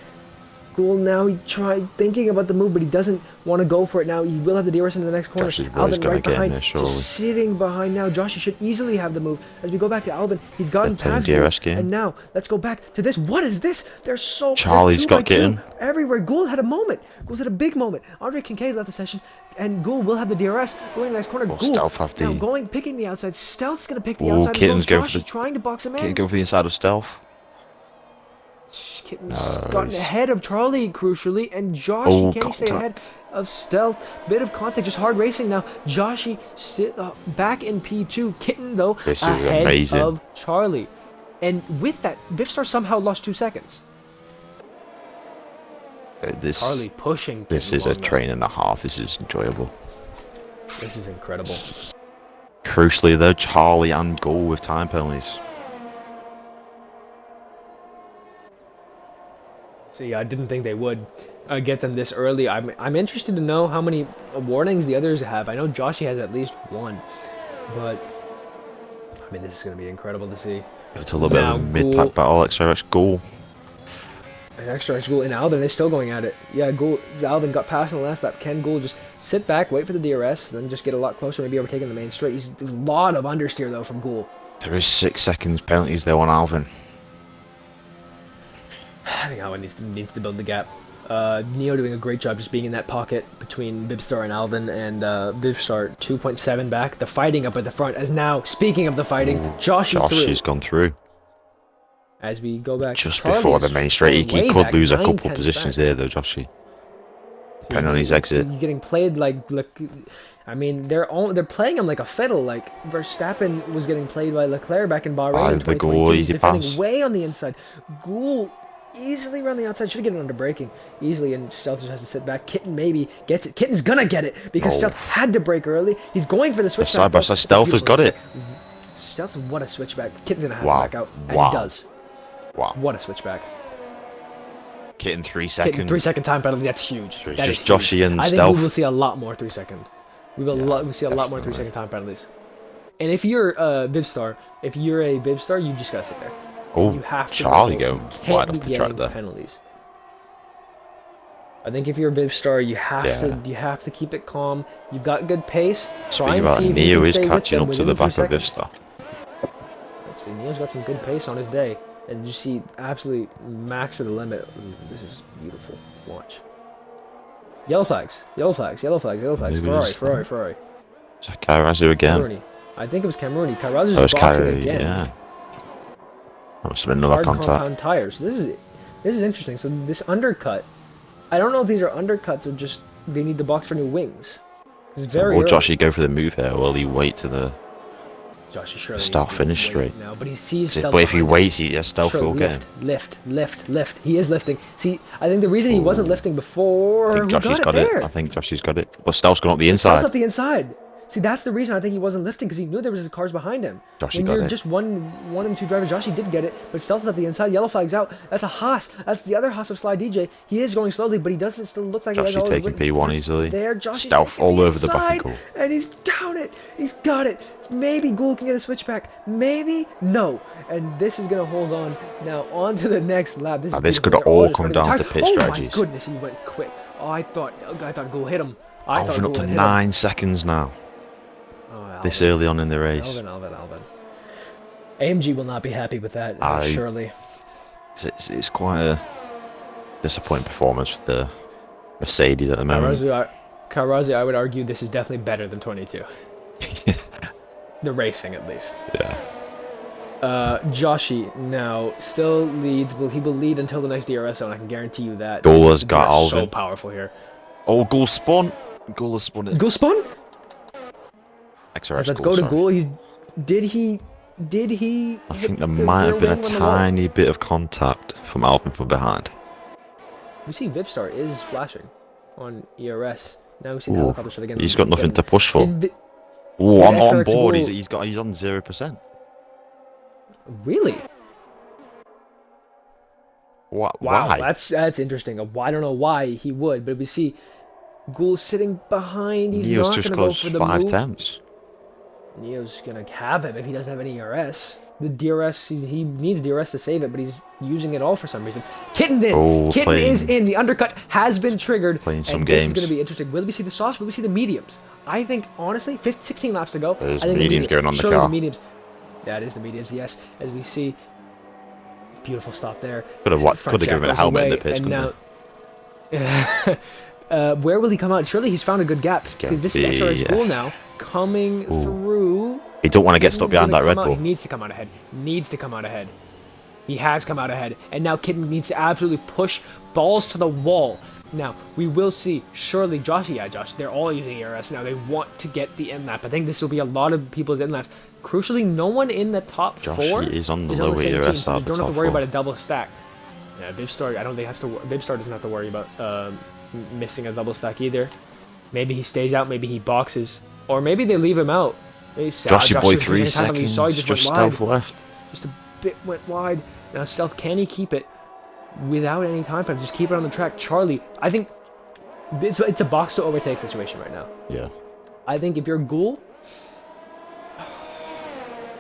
Gould now, he tried thinking about the move, but he doesn't want to go for it now. He will have the DRS in the next corner. Josh is Alvin gonna right get in behind, there, surely. just sitting behind now. Joshy should easily have the move. As we go back to Alvin, he's gotten They're playing past DRS Gould, game. and now let's go back to this. What is this? There's Charlie's two got by two getting. everywhere. Gould had a moment. Gould's had a big moment. Andre Kincaid left the session, and Gould will have the DRS going to the next corner. Well, Gould Stealth have the- now picking the outside. Stealth's going to pick the Ooh, outside. Kitten's as well. going for Josh is trying to box him in. Can't go for the inside of Stealth. Kitten's No, gotten he's- ahead of Charlie, crucially, and Josh, Oh, can he stay contact. ahead of Stealth? Bit of contact, just hard racing now. Joshy back in P2. Kitten, though, This is ahead amazing. of Charlie. And with that, Bifstar somehow lost 2 seconds. This Charlie pushing Kitten this is a along now. train and a half. This is enjoyable. This is incredible. Crucially, though, Charlie and Gould with time penalties. See, I didn't think they would get them this early. I'm interested to know how many warnings the others have. I know Joshy has at least one, but I mean, this is going to be incredible to see. It's a little bit Now, of a mid-pack Gould- battle. XRX Gould. An extra Gould and Alvin, they're still going at it. Yeah, Alvin got past in the last lap. Can Gould just sit back, wait for the DRS, then just get a lot closer, maybe overtaking the main straight. He's a lot of understeer though from Gould. There is 6 seconds penalties there on Alvin. I think Alvin needs to build the gap. Neo doing a great job just being in that pocket between Bibstar and Alvin, and Bibstar 2.7 back. The fighting up at the front. As now, speaking of the fighting, Josh Josh gone through. As we go back Just Charlie before the is main straight. He way could back, lose a 9 couple tenths positions back. there, though, Joshy. Depending on his exit. He's getting played like I mean, they're playing him like a fiddle. Like Verstappen was getting played by Leclerc back in Bahrain in the 2022. goal, He's easy defending pass. way on the inside. Gould easily around the outside. Should have gotten under braking easily, and Stealth just has to sit back. Kitten maybe gets it. Kitten's gonna get it because No. Stealth had to brake early. He's going for the switchback. Side by side, Stealth has got it. Stealth, what a switchback. Kitten's gonna have Wow. to back out, and Wow. he does. Wow. What a switchback. Kitten 3 Kitten, seconds. 3 second time penalty. That's huge. So it's That just is huge. Joshy and I think Stealth. we will see a lot more 3 second. We see a lot more 3 second time penalties. And if you're a Bibstar, you just gotta sit there. Oh, You have to Charlie go. going You wide can't off be the track getting there. penalties. I think if you're a Bibstar, you have Yeah. to keep it calm. You've got good pace. Try Speaking and about see if you Neo can is stay with catching them up to the within back 3 of this seconds. stuff. Let's see, Neo's got some good pace on his day, and you see absolutely max of the limit. This is beautiful to watch. Yellow flags, yellow flags, yellow flags, yellow flags. Maybe Ferrari, it's Ferrari, Ferrari. Is that Kairazu again? Camerooni. I think it was Camerooni. Kairazu's Oh, it's boxing Kairazu, again. yeah. That must have been another Hard contact. compound tires. So this is interesting. So this undercut, I don't know if these are undercuts or just they need the box for new wings. It's very Will early. Joshy go for the move here, or will he wait to the... Josh is surely Start needs to finish wait straight? now, but he sees Stealth But if he behind him. waits, yeah, Stealth Sure, will get him. lift. He is lifting. See, I think the reason he wasn't lifting before, I think who Joshy's got got it it. there? I think Joshy's got it. But Stealth's gone up the Stealth inside. up the inside. See, that's the reason I think he wasn't lifting, because he knew there was cars behind him. Joshy When got you're it. just one and two drivers, Joshy did get it, but Stealth is up the inside. Yellow flag's out. That's a Haas. That's the other Haas of Sly DJ. He is going slowly, but he doesn't still look like he has Joshy all taking his P1 easily. There, Joshy's Stealth taking all over the back inside, of Gould. and he's down it. He's got it. Maybe Gould can get a switchback. Maybe no. And this is gonna hold on now on to the next lap. This, Now, is this beautiful. could They're all all just come running down tired. to pit Oh strategies. my goodness, he went quick. Oh, I thought Gould hit him. I thought Alvin up Gould to had hit him. 9 seconds now. Oh, This Alvin. early on in the race. Alvin. AMG will not be happy with that, surely. It's quite a disappointing performance for the Mercedes at the moment. Karazi, I would argue this is definitely better than 22. The racing, at least. Yeah. Joshy now still leads. He will lead until the next DRS zone. I can guarantee you that. Gould has The got DRS is so Alvin. powerful here. Oh, Gould spun. Gould has spun it. Gould spun? XRS Let's Gould, go to sorry. Gould. Did he? I hit think there the might rear have been a wing on the wall? tiny bit of contact from Alvin from behind. We see Vipstar is flashing on ERS. Now we see Ooh, the helicopter shot again. He's got nothing to push for. Did Oh, I'm on XRX board. Gould- He's on 0%. Really? Wow. Wow, Why? that's interesting. I don't know why he would, but we see Ghoul sitting behind. He's Neo's not just going to go close for the 5 move. temps. Neo's going to have him if he doesn't have any DRS. The DRS, he needs DRS to save it, but he's using it all for some reason. Kitten's in! Oh, Kitten is in! The undercut has been triggered. Playing some and games. This is going to be interesting. Will we see the softs? Will we see the mediums? I think, honestly, 16 laps to go. There's I think mediums going on the Surely car. the mediums. That is the mediums, yes. As we see, beautiful stop there. Could have given a helmet in the pitch, and couldn't now, where will he come out? Surely he's found a good gap. Because this is XR's Ghoul now coming through. He don't want to get stuck behind that Red Bull. He needs to come out ahead. Needs to come out ahead. He has come out ahead. And now Kitten needs to absolutely push balls to the wall. Now, we will see, surely Josh, they're all using ERS now. They want to get the end lap. I think this will be a lot of people's end laps. Crucially, no one in the top four is on the is lower on the same ERS team, so you at the don't have top to worry four. about a double stack. Yeah, Bibstar, I don't think has to. Bibstar doesn't have to worry about missing a double stack either. Maybe he stays out, maybe he boxes, or maybe they leave him out. Joshy boy 3 seconds, just stealth left. Just a bit went wide. Now stealth, can he keep it without any time frame? Just keep it on the track. Charlie, I think it's a box to overtake situation right now. Yeah. I think if you're Ghoul,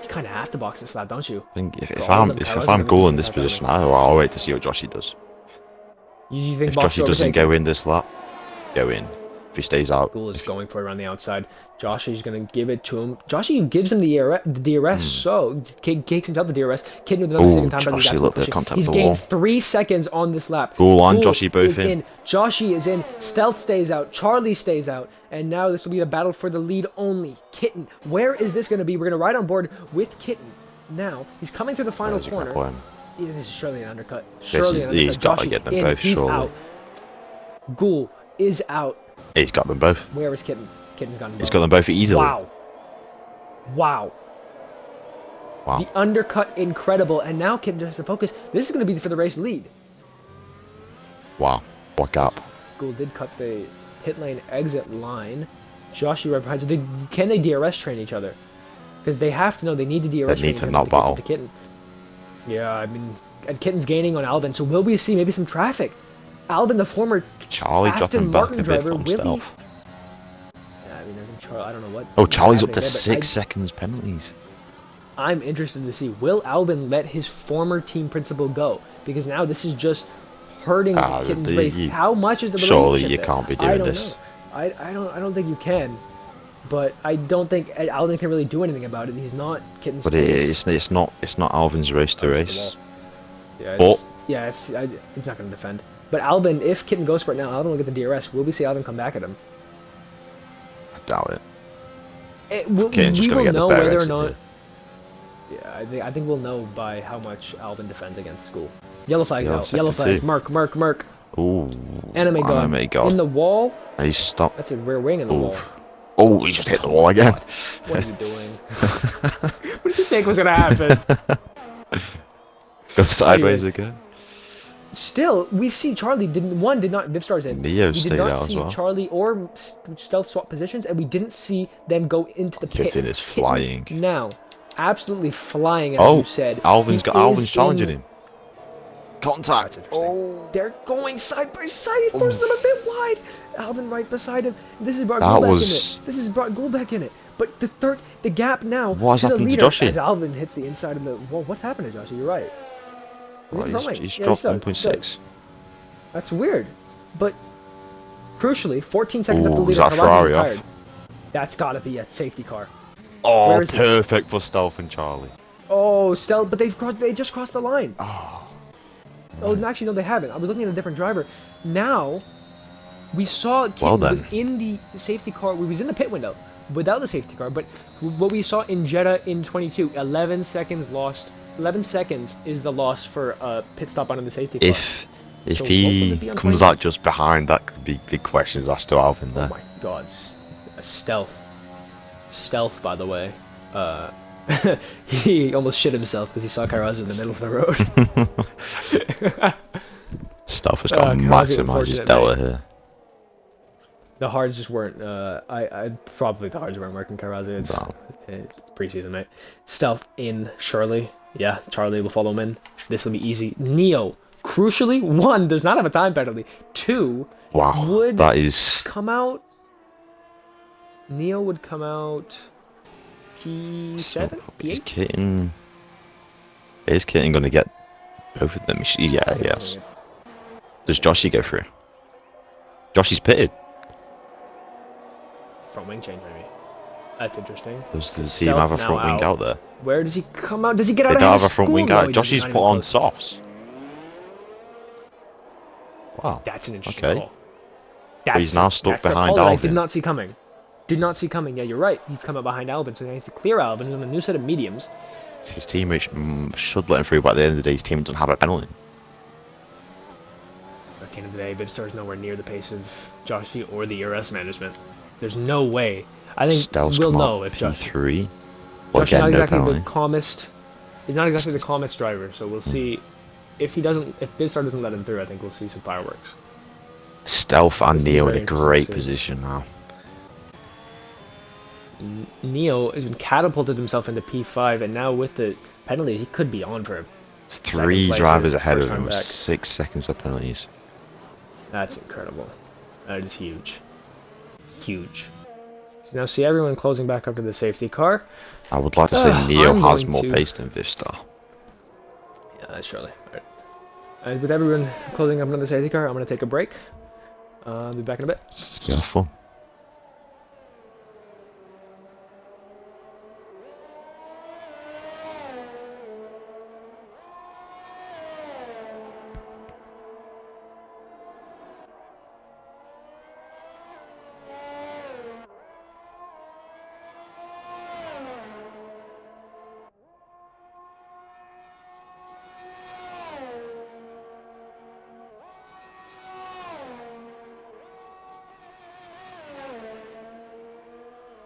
you kind of have to box this lap, don't you? I think if I'm Ghoul in this position, I'll wait to see what Joshy does. You think If Joshy doesn't go in this lap, go in. If he stays out, Ghoul is going for it around the outside. Joshy's going to give it to him. Joshy gives him the DRS, so takes himself the DRS. Kid with another second time, but Joshy, a little bit of contact with he's the gained wall. 3 seconds on this lap. Ghoul on, Joshy both in. Joshy is in. Stealth stays out. Charlie stays out. And now this will be a battle for the lead only. Kitten, where is this going to be? We're going to ride on board with Kitten. Now, he's coming through the final corner. Yeah, this is surely an undercut. Surely an undercut. He's got to Joshy get them in. both, He's surely. out. Ghoul is out. He's got them both. Where is Kitten? Kitten's got them both. He's got them both easily. Wow. Wow. Wow. The undercut, incredible. And now Kitten has to focus. This is going to be for the race lead. Wow. What gap? Ghoul did cut the pit lane exit line. Joshy right behind. So can they DRS train each other? Because they have to know they need to DRS train need each to other not get battle. to Kitten. Yeah, I mean, and Kitten's gaining on Alvin. So will we see maybe some traffic? Alvin, the former Charlie Aston dropping back Martin a bit driver, from will he? stealth. Yeah, I mean, I think I don't know what. Oh, Charlie's up to happening there, but 6 seconds penalties. I'm interested to see, will Alvin let his former team principal go? Because now this is just hurting Kitten's race. How much is the relationship Surely you there? can't be I doing don't this. know. I don't think you can. But I don't think Alvin can really do anything about it. He's not Kitten's But it's not Alvin's race to race. Yeah, But it's not going to defend. But Alvin, if Kitten goes for it now, Alvin will get the DRS. Will we see Alvin come back at him? I doubt it. We just will gonna get the know better whether or exit not. here. Yeah, I think we'll know by how much Alvin defends against School. Yellow flag's Yellow out. sector Yellow flags. two. Mark. Ooh. Anime god. In the wall. And he's stopped. That's a rear wing in the Ooh. wall. Oh, he just hit the wall again. What are you doing? What did you think was gonna happen? Go sideways again. Still, we see Charlie did not Vivstar's in. Neo we did stayed not out as see well. Charlie or stealth swap positions, and we didn't see them go into the pit. Kitten is flying. Now, absolutely flying, as you said. Alvin's challenging him. Contact. Oh, they're going side by side. He forces them a bit wide. Alvin right beside him. This has brought Ghoul back in it. This has brought Ghoul back in it. But the gap now What's to the happened to leader Joshy? as Alvin hits the inside of the wall. What's happened to Joshy? You're right. He's dropped 1.6. That's weird. But crucially, 14 seconds up the leader. Is that Ferrari off? That's got to be a safety car. Oh, Where is perfect for Stealth and Charlie. Oh, stealth, but they just crossed the line. Oh. Oh, actually, no, they haven't. I was looking at a different driver. Now, we saw Kitten was in the safety car. We was in the pit window without the safety car. But what we saw in Jeddah in 22, 11 seconds lost. 11 seconds is the loss for a pit stop on the safety car. If he comes out just behind, that could be big questions asked to Alvin there. Oh my God, stealth, by the way. He almost shit himself because he saw Kairazzo in the middle of the road. Stuff has got to maximise his delta here. The hards just weren't. Probably the hards weren't working. Kairazzo, it's preseason, mate. Stealth in Shirley. Yeah, Charlie will follow him in. This will be easy. Neo, crucially, one, does not have a time penalty. Two, Wow, would that is... come out. Neo would come out P7? So, is P8? Kitten going to get both of them? Yeah, yes. Does Joshy go through? Joshy's pitted. Front wing change, maybe. That's interesting. Does the team have a front wing out there? Where does he come out? Does he get They out don't ahead have of a front school? wing No, out. he doesn't, Joshy's not put even on close. softs. Wow. That's an interesting Okay. call. But he's now stuck that's a behind call that I Alvin. did not see coming. Did not see coming. Yeah, you're right. He's come out behind Alvin, so he needs to clear Alvin on a new set of mediums. His teammate should let him through, but at the end of the day, his team doesn't have a penalty. At the end of the day, Bibstar's nowhere near the pace of Joshy or the ERS management. There's no way. I think Stealth's we'll come know up if Josh. P3. Well, Josh is not again, no exactly penalty. the calmest. He's not exactly the calmest driver, so we'll see. If he doesn't, if Bibstar doesn't let him through, I think we'll see some fireworks. Stealth and This is Neo in very a great interesting. position now. Neo has been catapulted himself into P5, and now with the penalties, he could be on for. It's Second 3 place drivers is ahead of first time him with back. 6 seconds of penalties. That's incredible. That is huge. Huge. So now see everyone closing back up to the safety car. I would like to say Neo I'm has going more to- pace than Vista. Yeah, that's surely. Alright. And with everyone closing up into the safety car, I'm going to take a break. I'll be back in a bit. Yeah, fun.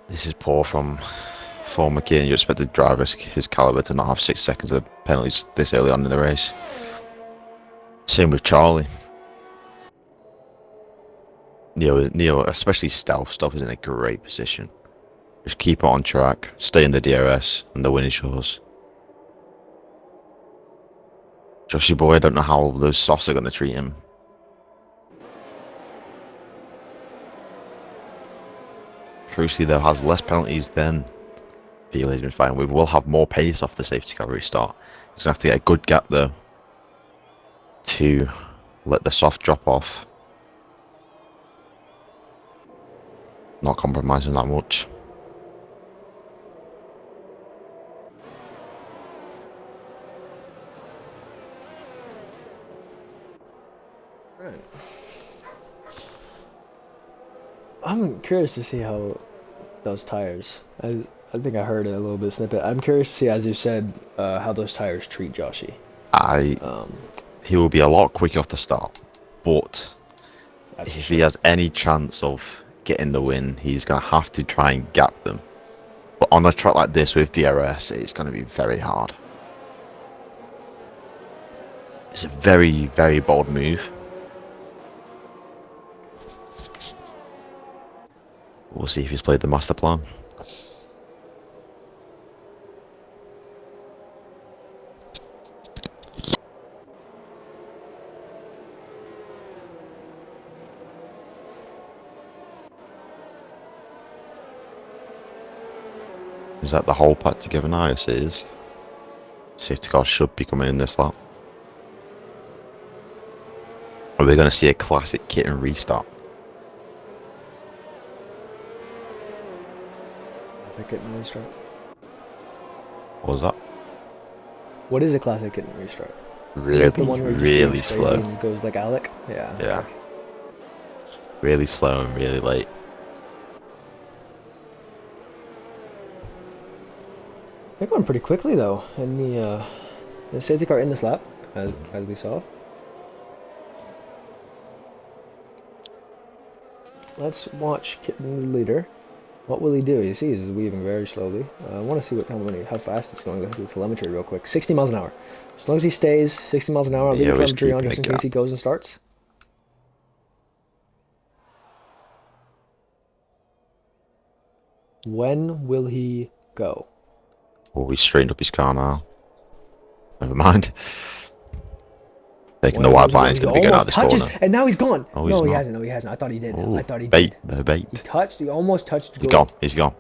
This is poor from McKean. You expect the driver his caliber to not have 6 seconds of penalties this early on in the race. Same with Charlie. Neo, especially Stealth. Stealth is in a great position. Just keep it on track, stay in the DRS, and the win is yours. Joshy boy, I don't know how those softs are going to treat him. Crucially, though, has less penalties than He's been fine. We will have more pace off the safety car restart. He's going to have to get a good gap, though, to let the soft drop off. Not compromising that much. Right. I'm curious to see how those tires. I think I heard a little bit of snippet. I'm curious to see, as you said, how those tires treat Joshy. He will be a lot quicker off the start, but That's if for he sure. has any chance of getting the win, he's going to have to try and gap them. But on a track like this with DRS, it's going to be very hard. It's a very, very bold move. We'll see if he's played the master plan. Is that the whole pack together now? Yes, it is. Safety car should be coming in this lap. Are we going to see a classic kit and restart? Classic kit and restart. What was that? What is a classic kit and restart? Is Really, it the one where it just really goes crazy slow. and goes like Alec? Yeah. Yeah. Okay. Really slow and really late. They're going pretty quickly though in the safety car in this lap, as we saw. Let's watch Kitten the leader. What will he do? You see, he's weaving very slowly. I want to see how fast it's going. Let's do telemetry real quick. 60 miles an hour. As long as he stays 60 miles an hour, I'll leave Yeah, the always telemetry on keeping just in a case gap. he goes and starts. When will he go? Oh, he's straightened up his car now. Never mind. Taking the wide line, he's going to be going out this corner. And now he's gone. Oh, no, he's he not. hasn't. No, he hasn't. I thought he did. Ooh, I thought he bait, did. the bait. He almost touched He's goal. gone. He's gone.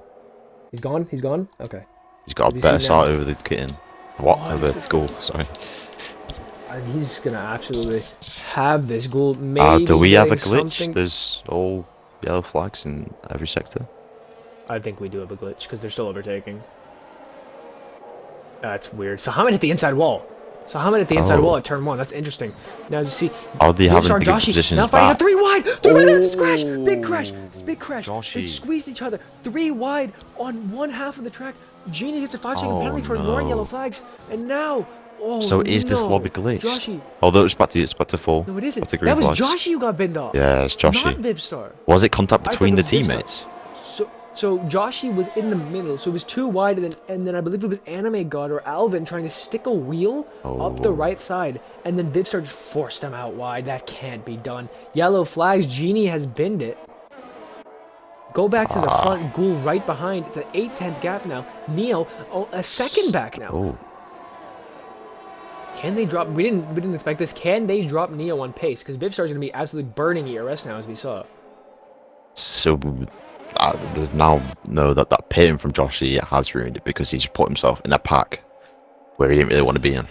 He's gone? He's gone? Okay. He's got a better start over the kitten. What? Over the goal, sorry. He's going to absolutely have this goal. Maybe do we have a glitch? something... There's all yellow flags in every sector. I think we do have a glitch because they're still overtaking. That's weird. Sahaman hit the inside wall. Sahaman hit the inside wall at turn 1. That's interesting. Now you see. Are they having big positions now fighting a 3 wide. 3 wide. Crash. Big crash. Big crash. Joshy. They squeezed each other. 3 wide on one half of the track. Genie gets a 5-second penalty for ignoring yellow flags. And now. So is this lobby glitched? Joshy. Although it's back to full. No, it isn't. That was Joshy who got binned off. Yeah, it's Joshy. Not Vibstar. Was it contact between the teammates? So Joshy was in the middle, so it was 2 wide, and then I believe it was Anime God or Alvin trying to stick a wheel up the right side, and then Vibstar just forced him out wide. That can't be done. Yellow flags, Genie has binned it. Go back to the front, Ghoul right behind. It's an 8/10 gap now. Neo, a second back now. Can they drop? We didn't expect this. Can they drop Neo on pace? Because Vibstar's gonna be absolutely burning ERS now, as we saw. So we now know that pitting from Joshy has ruined it because he's put himself in a pack where he didn't really want to be in.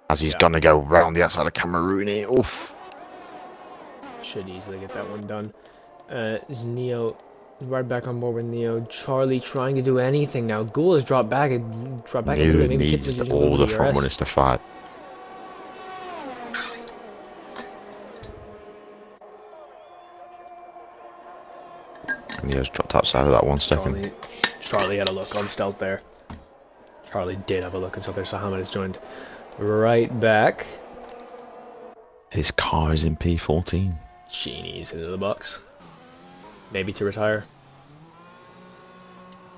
As he's gonna go round the outside of Camerooni. Oof. Should easily get that one done. Is Neo right back on board with Neo? Charlie trying to do anything now. Ghoul has dropped back. Neo needs all the front runners to fight. Neo's dropped outside of that 1 second. Charlie had a look on stealth there. Charlie did have a look on stealth there. Sahaman has joined right back. His car is in P14. Genie's into the box. Maybe to retire.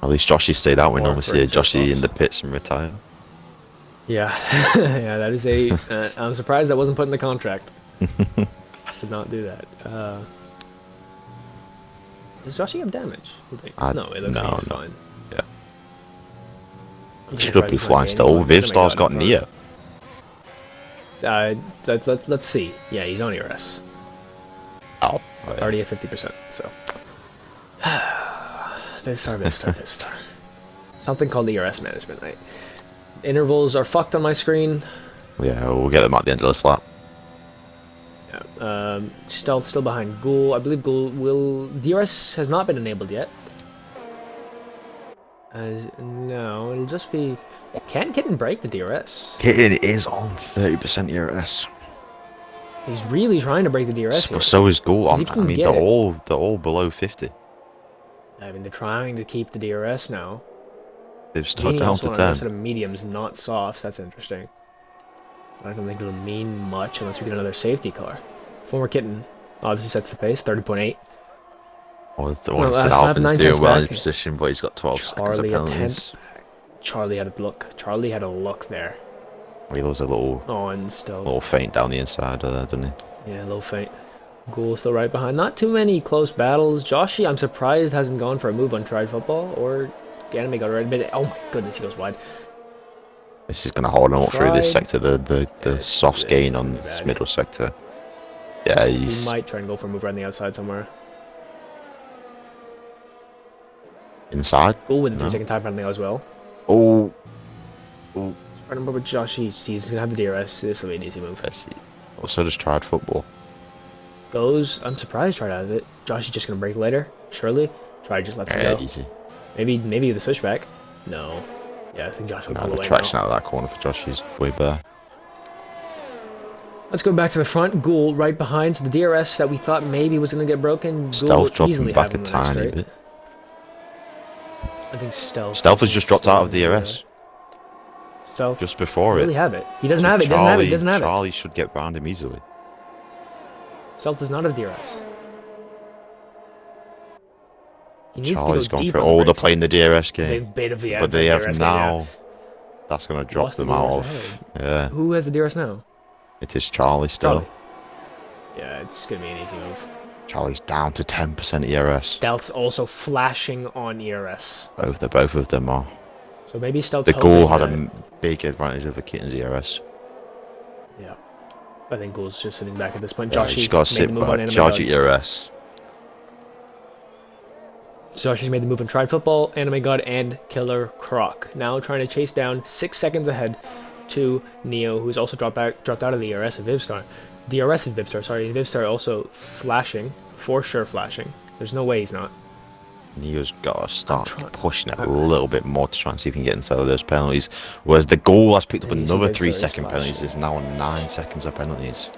At least Joshy stayed out. We Or normally for see a a Joshy box. in the pits and retire. Yeah, yeah, that is a. I'm surprised that wasn't put in the contract. Did not do that. Does Joshy have damage? No, it looks like he's fine. Yeah. He should be flying still. Oh, Vivstar's got Neo. Let's see. Yeah, he's on ERS. Oh, Already at 50%. So. Vivstar. Something called ERS management, right? Intervals are fucked on my screen. Yeah, we'll get them at the end of this lap. Yeah. Stealth still behind Ghoul. I believe Ghoul will. DRS has not been enabled yet. No, it'll just be. Can Kitten break the DRS? Kitten is on 30% ERS. He's really trying to break the DRS here. So is Ghoul. I mean, they're it. all below 50. I mean, they're trying to keep the DRS now. They've stuck down to 10. Instead of mediums, not softs. That's interesting. I don't think it'll mean much unless we get another safety car. Former Kitten obviously sets the pace, 30.8. Well, Alvin's doing well in his position, but he's got 12 seconds of penalties. Charlie had a look. Charlie had a look there. He does a little feint down the inside of there, doesn't he? Yeah, a little feint. Ghoul still right behind. Not too many close battles. Joshy, I'm surprised, hasn't gone for a move on Tried Football, or Anime got right admitted. Oh my goodness, he goes wide. This is going to hold him up through this sector, the soft gain on this middle sector. Yeah, He might try and go for a move around the outside somewhere. Inside? Ghoul with the 2-second time penalty as well. Oh. Right on board with Joshy. He's going to have the DRS. This will be an easy move. Also just Tried Football. Goes. I'm surprised Tried out of it. Joshy's just going to break later. Surely. Tried just lets him go. Easy. Maybe the switchback. No. Yeah, I think Josh will pull away the traction out of that corner for Josh is way better. Let's go back to the front. Ghoul right behind. So the DRS that we thought maybe was going to get broken. Stealth dropping back a tiny bit. I think Stealth. Stealth has just dropped out of DRS. Stealth. Just before really have it. He doesn't have it. Doesn't have it. Charlie should get round him easily. Stealth does not have DRS. Charlie's gone for it. Oh, they're playing the DRS game. But they have DRS now. Game, That's going to drop them out of. Yeah. Who has the DRS now? It is Charlie still. Charlie. Yeah, it's going to be an easy move. Charlie's down to 10% ERS. Stealth's also flashing on ERS. Both of them are. So maybe Stealth's the Ghoul had a big advantage over Kitten's ERS. Yeah. I think Ghoul's just sitting back at this point. Yeah, Joshy just gotta made sit the move on back, Anime charge God. at your S. Joshy's made the move on Tried Football, Anime God, and Killer Croc. Now trying to chase down 6 seconds ahead to Neo, who's also dropped out of the DRS of Vivstar. DRS of Vivstar, sorry. Vivstar also flashing, for sure flashing. There's no way he's not. Neo's got to start try- pushing it a little bit more to try and see if he can get inside of those penalties. Whereas the goal has picked up And you see another Vivstar 3 is second penalties. flashing. There's now 9 seconds of penalties.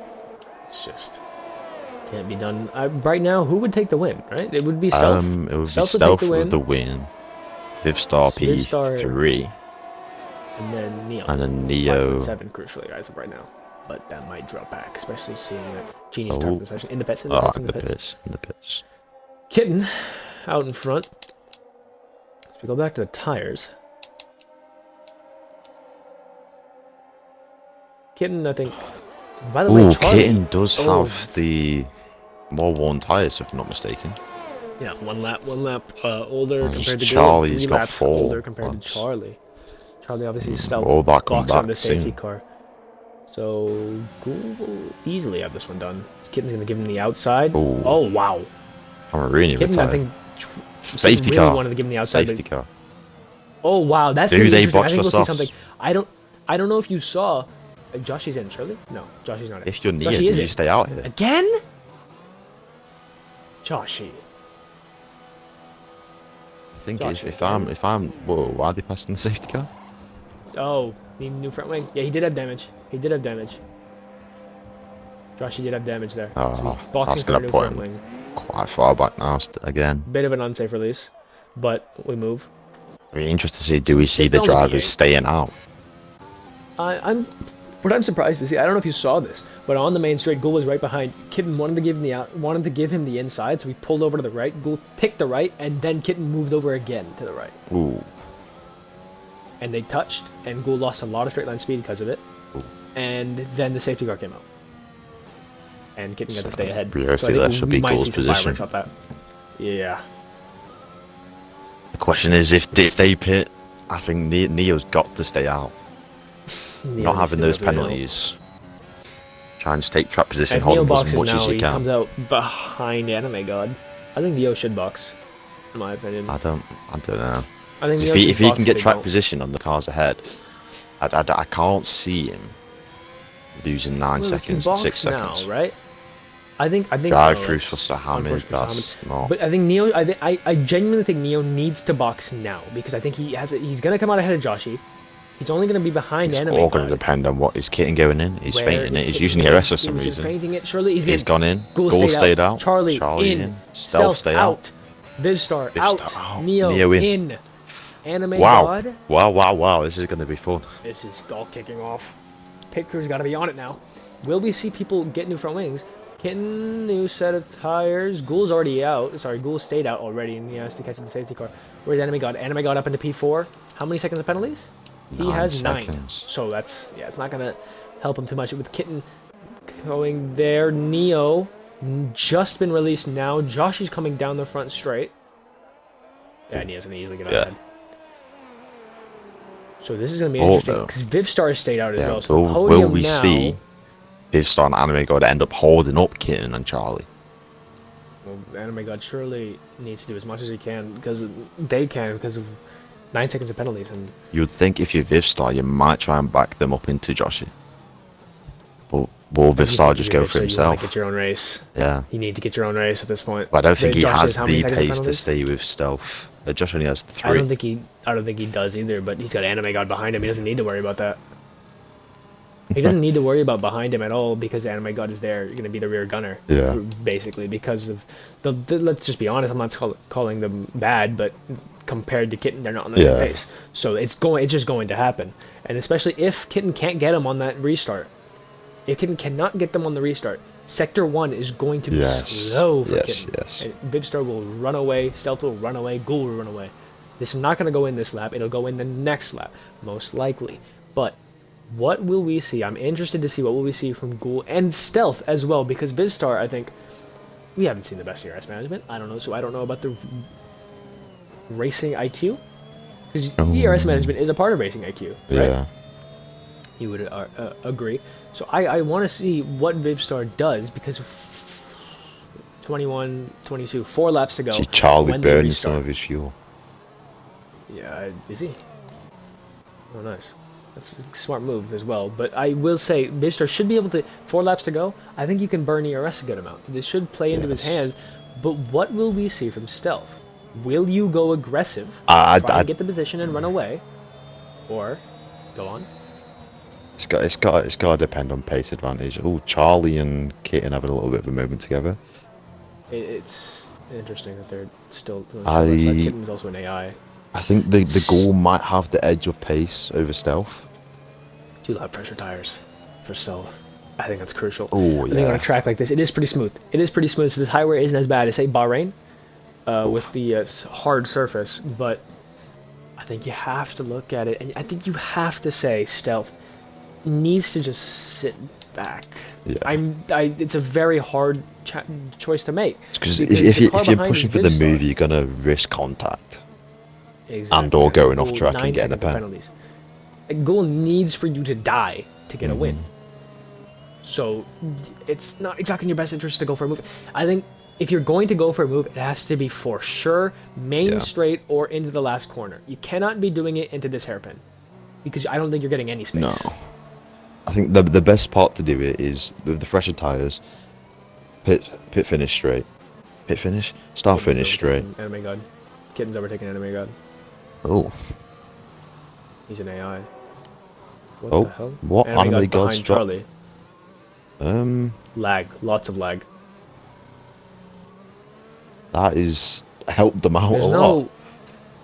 It's just can't be done. Right now, who would take the win, right? It would be Stealth. It would be Stealth Stealth would with the take win. Vivstar Vivstar- P3. and then Neo. And then Neo. 5.7 crucially as of right now. But that might drop back, especially seeing that Genius Oh. talked the session. In the pits, in In the the pits. pits. In the pits. Kitten out in front. As we go back to the tires. Kitten, I think. By the way, Ooh, Charlie. Kitten does Oh. have the more worn tyres, if I'm not mistaken. Yeah, one lap older Oh, compared to Charlie's Ghoul, 3 got laps 4 older compared laps. to Charlie. Charlie obviously Stealth all that come box on back the safety soon. car. So Ghoul will easily have this one done. Kitten's gonna give him the outside. Ooh. Oh wow. I'm really Kitten, I retired. think Safety really car. wanted to give him the outside. Safety But, car. oh wow, that's Do gonna be they interesting. I box think for we'll see softs? something. I don't know if you saw. Joshy's in, surely? No, Joshy's not in. If you're near, Joshy do is you in. stay out here? Again? Joshy. I think Josh, if I'm, whoa, why are they passing the safety car? Oh, need a new front wing. Yeah, he did have damage. He did have damage. Joshy did have damage there. So Oh, he's boxing that's for a gonna new put front him wing. quite far back now. Again, Bit of an unsafe release, but we move. very interested to see. Do we see Stick the on the drivers P8. staying out? What I'm surprised to see. I don't know if you saw this, but on the main straight, Ghoul was right behind. Kitten wanted to give him the inside, so he pulled over to the right. Ghoul picked the right, and then Kitten moved over again to the right. Ooh, And they touched, and Ghoul lost a lot of straight line speed because of it. Ooh. And then the safety car came out, and Kitten got to stay ahead. yeah, So see, I that think should we be might Ghoul's see some position. fireworks off that. Yeah. the question is if they pit, I think Neo's got to stay out. Neo Not needs having to those go through the penalties. Try and take trap position, And hold Neo them as boxes much now. as you He can. comes out behind Anime God. I think Neo should box, in my opinion. I don't know. I think Neo If should he box can get they track don't. position on the cars ahead, I can't see him losing 9 Well, if you seconds, box 6 seconds. now, right? I think Drive no, through that's for Sahamid, unfortunate for that's Sahamid. not. But I think Neo. I genuinely think Neo needs to box now because I think he's gonna come out ahead of Joshy. He's only gonna be behind It's Anime all going to God. depend on what is Kitten going in. He's Where fainting is it. He's Kitten using the going? RS for some He was reason. fainting it. Surely He's gone in. Ghoul Goal stayed stayed out. Charlie in. Stealth stay out. Vivstar Vivstar out. out. Neo, Neo in. in. Anime Wow. God. Wow. This is going to be fun. This is all kicking off. Pit crew's got to be on it now. Will we see people get new front wings? Kitten, new set of tires. Ghoul's already out. Sorry, Ghoul stayed out already, and he has to catch the safety car. Where's Enemy God? Enemy God up into P4. How many seconds of penalties? He 9 has 9. seconds. So that's, yeah, it's not going to help him too much. With Kitten going there. Neo just been released now. Josh is coming down the front straight. Yeah, Neo's going to easily get Yeah. ahead. So this is going to be Oh, interesting no. because Vivstar stayed out as Yeah, well. So will podium we now, see Vivstar and Anime God end up holding up Kitten and Charlie? Well, Anime God surely needs to do as much as he can because of 9 seconds of penalties. And You'd think if you're Vivstar, you might try and back them up into Joshy. But will Vivstar just go for You want to himself? get your own race. Yeah. You need to get your own race at this point. But I don't think he Josh has how many the seconds of pace to penalties? stay with Stealth. Josh only has 3. I don't think he does either. But he's got Anime God behind him. He doesn't need to worry about that. He doesn't need to worry about behind him at all because Anime God is there. You're going to be the rear gunner. Yeah. Basically, because of let's just be honest. I'm not calling them bad, but compared to Kitten, they're not on the Yeah. same pace. So it's just going to happen. And especially if Kitten can't get him on that restart. If Kitten cannot get them on the restart, Sector 1 is going to be slow for Kitten. Yes. And Vivstar will run away, Stealth will run away, Ghoul will run away. This is not going to go in this lap. It'll go in the next lap, most likely. But what will we see? I'm interested to see what will we see from Ghoul and Stealth as well, because Vivstar, I think, we haven't seen the best ERS management. I don't know, so I don't know about the racing IQ. Because ERS management is a part of racing IQ, right? Yeah. You would agree. So I want to see what Vivstar does because 21, 22, 4 laps to go. See Charlie when they burning some restart. of his fuel. Yeah, is he? Oh, nice. That's a smart move as well. But I will say, Vivstar should be able to, 4 laps to go, I think you can burn ERS a good amount. This should play into his Yes. hands. But what will we see from Stealth? Will you go aggressive, I try and get the position and run away? Or, go on? It's got to depend on pace advantage. Oh, Charlie and Kitten having a little bit of a moment together. It's interesting that they're still doing I- so much. Like, Kitten's also an AI. I think the goal might have the edge of pace over Stealth. 2 lap pressure tires for Stealth. I think that's crucial. Oh, I think on yeah. a track like this, it is pretty smooth. It is pretty smooth, so this highway isn't as bad as, say, Bahrain, with the hard surface, but I think you have to look at it, and I think you have to say Stealth needs to just sit back. Yeah. It's a very hard choice to make. Because because if the car you're behind pushing is for the Vivstar. move, you're going to risk contact. Exactly. And or going off Gould, track 9 and getting a seconds of pen. penalties. A goal needs for you to die to get a win. So it's not exactly in your best interest to go for a move. I think if you're going to go for a move, it has to be for sure main Yeah. straight or into the last corner. You cannot be doing it into this hairpin because I don't think you're getting any space. No. I think the best part to do it is the fresher tyres, pit finish straight. Pit finish? Start finish straight. Anime God. Kitten's overtaken Anime God. Oh. He's an AI. What Oh, the hell? what? Anime Anime God's God's behind drop- Charlie. Lag. Lots of lag. That is helped them out a lot.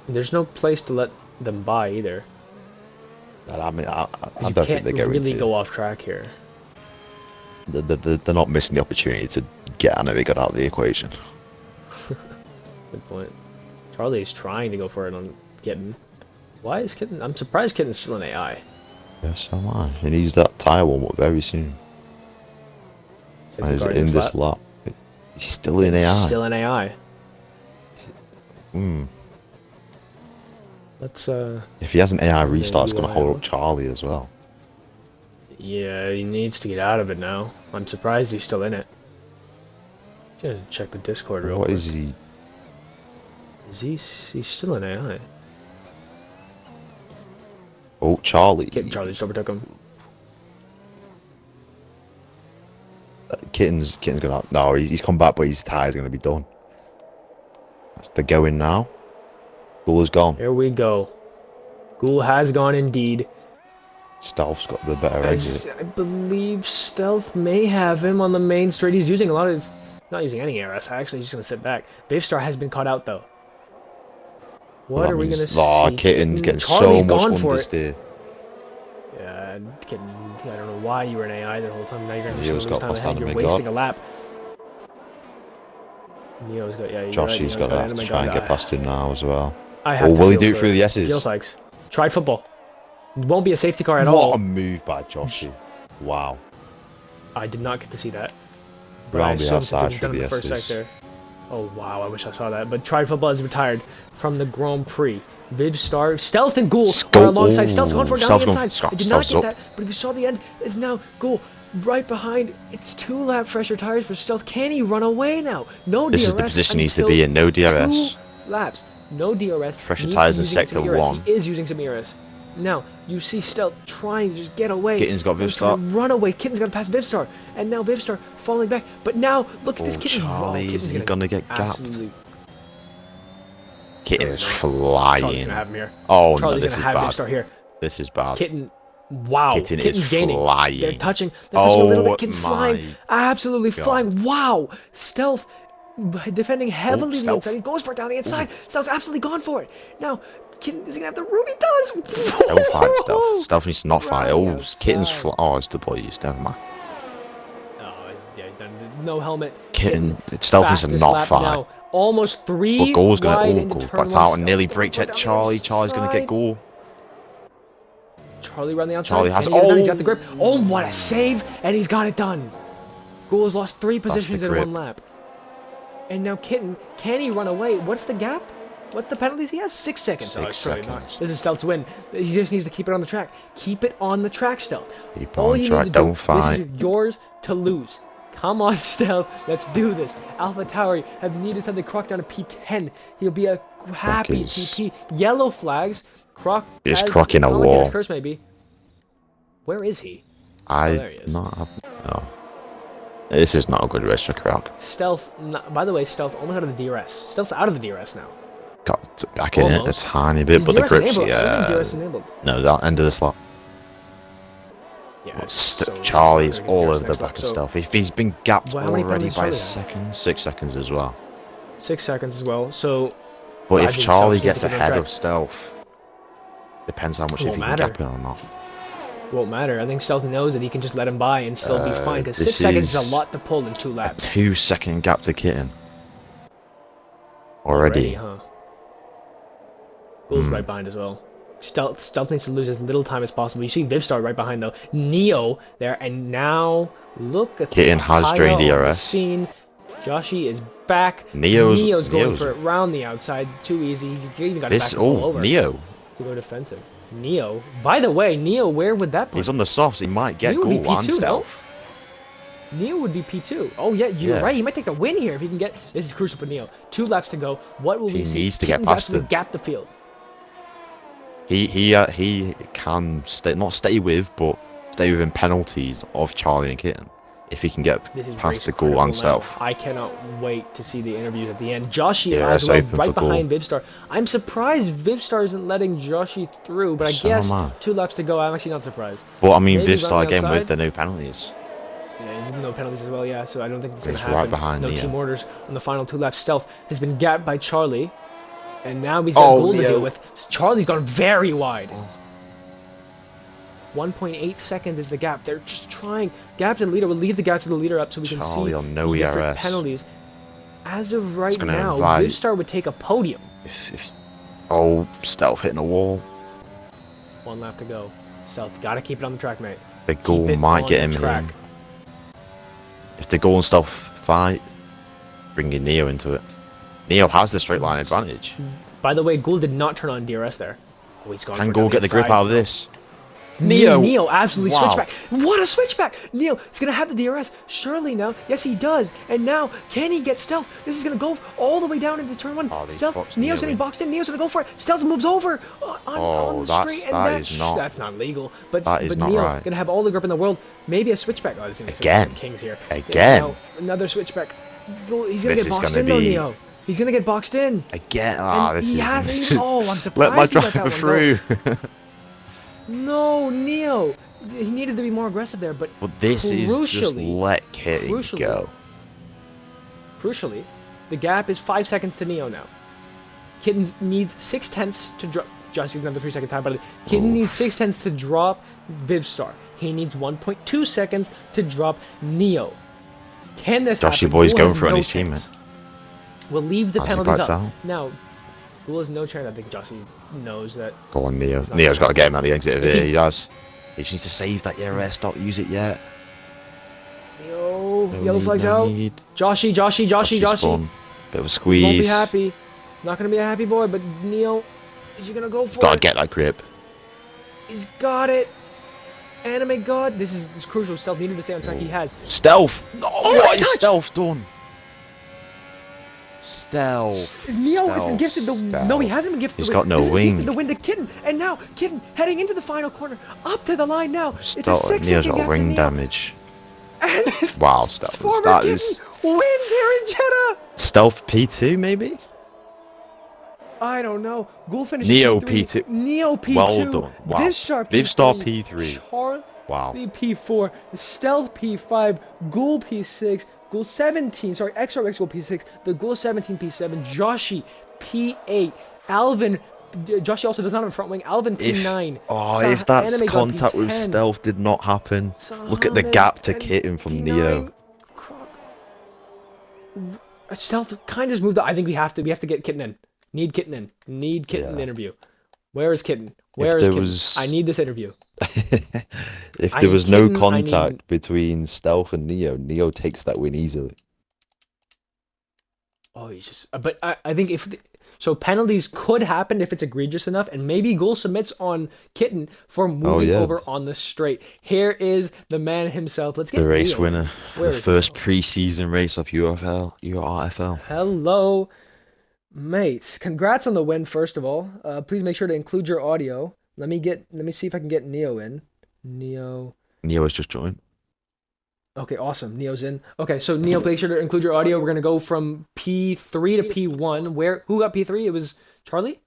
There's no place to let them by either. I mean, I You don't think can't they're going really to. go off track here. They're not missing the opportunity to get Anime God out of the equation. Good point. Charlie's trying to go for it on Kitten. Why is Kitten? I'm surprised Kitten's still an AI. Yes, so am I. He needs that tyre warm up very soon. Since And the he's Guardian in this slap. lap. He's still in AI. Still an AI. Hmm. Let's If he has an AI restart, it's going to UI hold out. up Charlie as well. Yeah, he needs to get out of it now. I'm surprised he's still in it. Gonna check the Discord real What quick. is he? Is he's still an AI? Oh, Charlie. Charlie just overtook him. Kitten's gonna. No, he's come back, but his tire's gonna be done. That's the going now. Goal is gone. Here we go. Ghoul has gone indeed. Stealth's got the better As exit. I believe Stealth may have him on the main straight. He's using a lot of... Not using any ARS. Actually, he's just going to sit back. Vivstar has been caught out, though. What That are we going means- to Oh, see? Kitten's getting Charlie's so much gone for it. understeer. Yeah, Kitten, I don't know why you were an AI the whole time. Now you're going to Neo's lose got time past ahead. You're Anime wasting God. a lap. Neo's got... Yeah, you're Joshy's right. Neo's going to have Anime to try and God. get past him now as well. I have Or to will he feel do it for through the S's? Gill Sykes. Tried football. Won't be a safety car at What all. a move by Joshy. Wow. I did not get to see that. But Round I the assume since outside it was for done in the the first S's. sector. Oh wow, I wish I saw that. But Tried Football is retired from the Grand Prix. Vivstar, Stealth and Ghoul are alongside. Stealth's gone for it down the inside. I did not get that, but if you saw the end, it's now Ghoul right behind. It's 2 lap fresher tires for Stealth. Can he run away now? No DRS. This is the position he needs to until be in. No DRS. 2 laps. No DRS. Fresher Needs tyres to in be using sector some ERS. 1. He is using some ERS. Now, you see Stealth trying to just get away. Kitten's got He's trying to Vivstar. run away. Kitten's got to pass Vivstar. And now Vivstar falling back. But now, look at this Oh, Kitten. Charlie, Kitten's is he going to get gapped? absolutely- Kitten's Charlie's flying. going to have him here. Oh, no, Charlie's this going is to have bad. Vivstar here. This is bad. Kitten. Wow. Kitten is Kitten's gaining. flying. They're touching a little Oh bit. Kitten's my flying. Absolutely God. flying. Wow. Stealth defending heavily the Stealth. inside. He goes for it down the inside. Stealth's absolutely gone for it. Now, Kitten is going to have the room. He does. Don't fight Stealth. Stealth needs to not fight. Right Oh, outside. Kitten's Oh, it's W's. Never mind. He's done. No helmet. Kitten, Stealth needs to Fastest not lap fight. now. Almost 3 But Goal's going wide to into go turn back one. out and nearly Stealth's break gonna check go down Charlie. the Charlie's going to get inside. Goal. Charlie around the outside. Charlie has- Can he get it done? He's oh. got the grip. Oh, what a save! And he's got it done. Goal has lost 3 positions in grip. 1 lap. And now Kitten, can he run away? What's the gap? What's the penalties he has? 6 seconds. 6 surely not. seconds. This is Stealth's win. He just needs to keep it on the track. Keep it on the track, Stealth. Keep All on you track. need to do. Don't fight. This is yours to lose. Come on, Stealth. Let's do this. Alpha Tauri have needed something. Croc down to P10. He'll be a happy TP. Yellow flags. Croc Is has Croc in a commentator's wall? curse, maybe. Where is he? I there he is. not. No. This is not a good race for Croc. Stealth. By the way, Stealth almost out of the DRS. Stealth's out of the DRS now. Got back in it a Almost. tiny bit, Is but the DRS grips, enabled? I don't think yeah. DRS enabled. No, that end of the slot. Yeah, Charlie's so all DRS over the next back lap, of so Stealth. If he's been gapped Well, how many already penalties by a Charlie second, 6 seconds as well. 6 seconds as well. So, But I if think Charlie Stealth needs gets to get on ahead track. of Stealth, depends how much It if won't he can matter. gap it or not. won't matter. I think Stealth knows that he can just let him by and still be fine. Because 6 this seconds is is a lot to pull in 2 A laps. 2 second gap to Kitten. Already. Huh? Goul's right behind as well. Stealth needs to lose as little time as possible. You see Vivstar right behind though. Neo there, and now look at Kitten has Kaya drained on the DRS. scene. Joshi is back. Neo's going for it round the outside. Too easy. You even got This back to pull over Neo. to go defensive. Neo. By the way, Neo, where would that put He's him? on the softs. He might get Neo would be Goul and P2, no? Stealth. Neo would be P2. Oh yeah, you're Yeah. right. He might take the win here if he can get. This is crucial for Neo. 2 laps to go. What will He we see? needs to get Kitten's past actually him. gap the field. He can stay, not stay with, but stay within penalties of Charlie and Kitten if he can get This is past race the Goul critical and now. Stealth. I cannot wait to see the interviews at the end. Joshi Yeah, as it's well, open right for Goul. behind Vivstar. I'm surprised Vivstar isn't letting Joshi through, but I So guess am I. 2 laps to go. I'm actually not surprised. But I mean, Maybe Vivstar running again outside? with the no penalties. Yeah, no penalties as well, yeah, so I don't think it's going to He's happen. right behind no Neo. team orders on the final 2 laps. Stealth has been gapped by Charlie, and now he's got Goul to Neo. deal with. Charlie's gone very wide. 1.8 seconds is the gap. They're just trying. Gap to the leader. We'll leave the gap to the leader up so we can Charlie see on no the different ERS. penalties. As of right gonna now, invite- Vivstar would take a podium. Oh, Stealth hitting a wall. 1 lap to go. Stealth, gotta keep it on the track, mate. The Keep Goul it might on get the him track. in. If the Goul and Stealth fight, bringing Neo into it. Neo has the straight line advantage. By the way, Goul did not turn on DRS there. Oh, he's gone Can for it Goul down get the grip inside. out of this? Neo! Neo absolutely Wow. switchback. What a switchback! Neo is gonna have the DRS. Surely now. Yes, he does. And now, can he get Stealth? This is gonna go all the way down into turn 1. Oh, they Stealth. boxed Neo's Neo getting in. boxed in. Neo's gonna go for it. Stealth moves over on the straight, and that's not legal. But That is not Neo right. gonna have all the grip in the world. Maybe a switchback. Oh, this is gonna be Again. switchback. Kings here. Again. Now, another switchback. He's gonna This get is boxed gonna in though, be- Neo. He's gonna get boxed in. Again, And this he is. hasn't This even- is oh, I'm surprised let my he let that driver one through. No, Neo. He needed to be more aggressive there, but But this is just Crucially- let Kitten crucially- go. crucially, the gap is 5 seconds to Neo now. Kitten needs 6/10 to drop. Josh, you can have the 3-second time, but Kitten Oof. needs 6/10 to drop Vivstar. He needs 1.2 seconds to drop Neo. Can this Joshy happen? boy's Goul going has for it on no his chance. teammate. We'll leave the Has he penalties backed up. out? Now, Goul has no chance. I think Joshy knows that. Go on, Neo. not Neo's gonna got to get him at the exit of If here. he- He does. He just needs to save that ERS. Don't use it yet. Neo, No yellow need, flags no out. need. Joshy. Spawn. Bit of a Won't be squeeze. happy. Not gonna be a happy boy, but Neo, is he gonna go for Gotta it? get that grip. He's got it. Anime God. This is crucial. Stealth needed to stay on track. He has. Stealth. No, Oh, what is touch! Stealth done? Stealth. Neo has been gifted the. Stealth. No, he hasn't been gifted He's the got win. no This is wing. gifted the win to Kitten, and now Kitten heading into the final corner, up to the line now. It's a Stealth. 6 Neo's second got gap to ring Neo. damage. And Wow, Stealth. former That Kitten is wins here in Jeddah. Stealth P2 maybe. I don't know. Goul finishes Neo P3. P2. Neo P2. Well done. Wow. Vivstar Vivstar P3. P3. Charlie Wow. P4. Stealth P5. Goul P6. Goul 17. Sorry, XRX Goul P6. The Goul 17 P7. Joshi P8. Alvin. Joshi also does not have a front wing. Alvin P9. If that Anime God contact with P10. Stealth did not happen, look at the Sahaman gap to and Kitten from P9. Neo. Croc. Stealth kind of just moved. I think we have to get Kitten in. Need Kitten in. Need Kitten Yeah. interview. Where is Kitten? Where is there Kitten? was- I need this interview. If I there need was no Kitten, I contact need- between Stealth and Neo, Neo takes that win easily. Oh, he's just. But I think so, penalties could happen if it's egregious enough, and maybe goal submits on Kitten for Oh moving yeah, over on the straight. Here is the man himself. Let's the get race Neo winner, in. the Where is first Neo? preseason race of URFL. Hello, mate. Congrats on the win, first of all. Please make sure to include your audio. Let me see if I can get Neo in. Neo. Neo has just joined. Okay, awesome. Neo's in. Okay, so Neo, make sure to include your audio. We're gonna go from P3 to P1. Who got P3? It was Charlie?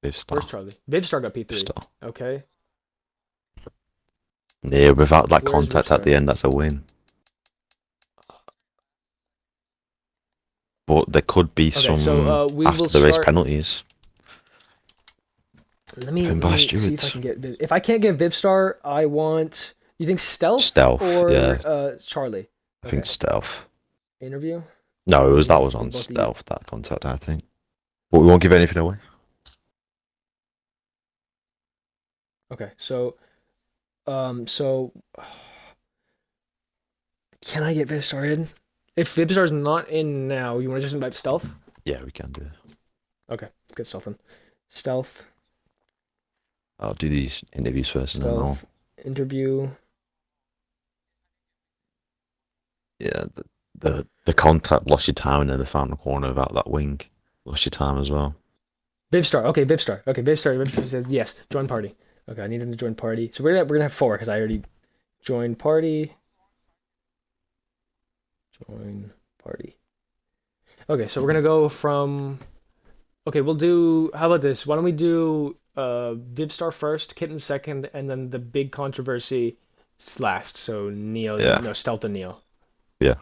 Viv Where's Star. Charlie? Vivstar got Viv P3. Star. Okay. Yeah, without that Where's contact at the Vivstar? end, that's a win. But there could be Okay, so some we will after the race start. penalties given Let by me see if I stewards. can get If I can't get Vivstar, I want. You think Stealth Stealth, or yeah, Charlie? I think Okay. stealth. Interview. No, Or that was on both of you. stealth, that contact, I think. But we won't give anything away. Okay, so can I get Vivstar in? If Vivstar's not in now, you want to just invite Stealth? Yeah, we can do it. Okay, get Stealth in. Stealth, I'll do these interviews first and then I'll. Stealth, interview. Yeah, the contact lost your time in the final corner about that wing. Lost your time as well. Vivstar. Okay, Vivstar. Okay, Vivstar says yes. Join party. Okay, I need him to join party. So we're gonna have four because I already joined party. Join party. Okay, so we're gonna go from. Okay, we'll do. How about this? Why don't we do Vivstar first, Kitten second, and then the big controversy last. So Neo, Yeah, no, Stealth and Neo. yeah.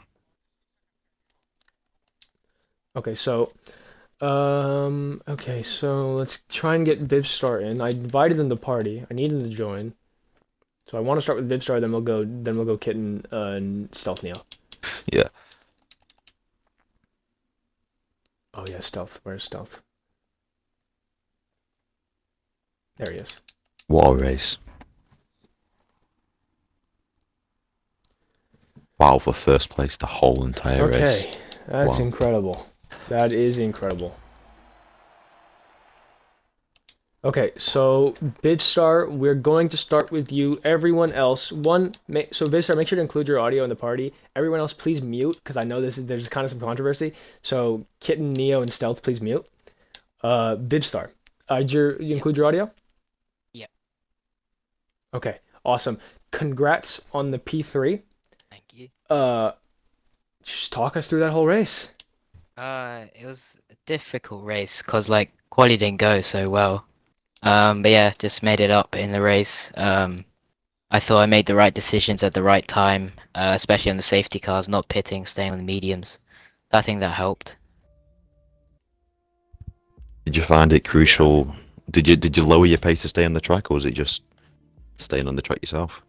Okay, so okay, so let's try and get Vivstar in. I invited them to party. I need them to join. So I want to start with Vivstar, then we'll go Kitten and Stealth Neo. Yeah. Oh yeah, Stealth. Where's Stealth? There he is. What a race. Wow, for first place the whole entire race. Okay, that's Wow. incredible. That is incredible. Okay, so Vivstar, we're going to start with you. Everyone else, so Vivstar, make sure to include your audio in the party. Everyone else, please mute, because I know there's kind of some controversy. So Kitten, Neo, and Stealth, please mute. Vivstar, you include your audio? Yep. Okay, awesome. Congrats on the P3. Thank you. Just talk us through that whole race. It was a difficult race because like quali didn't go so well. But yeah, just made it up in the race. I thought I made the right decisions at the right time, especially on the safety cars, not pitting, staying on the mediums. I think that helped. Did you find it Yeah. crucial? Did you lower your pace to stay on the track, or was it just staying on the track yourself?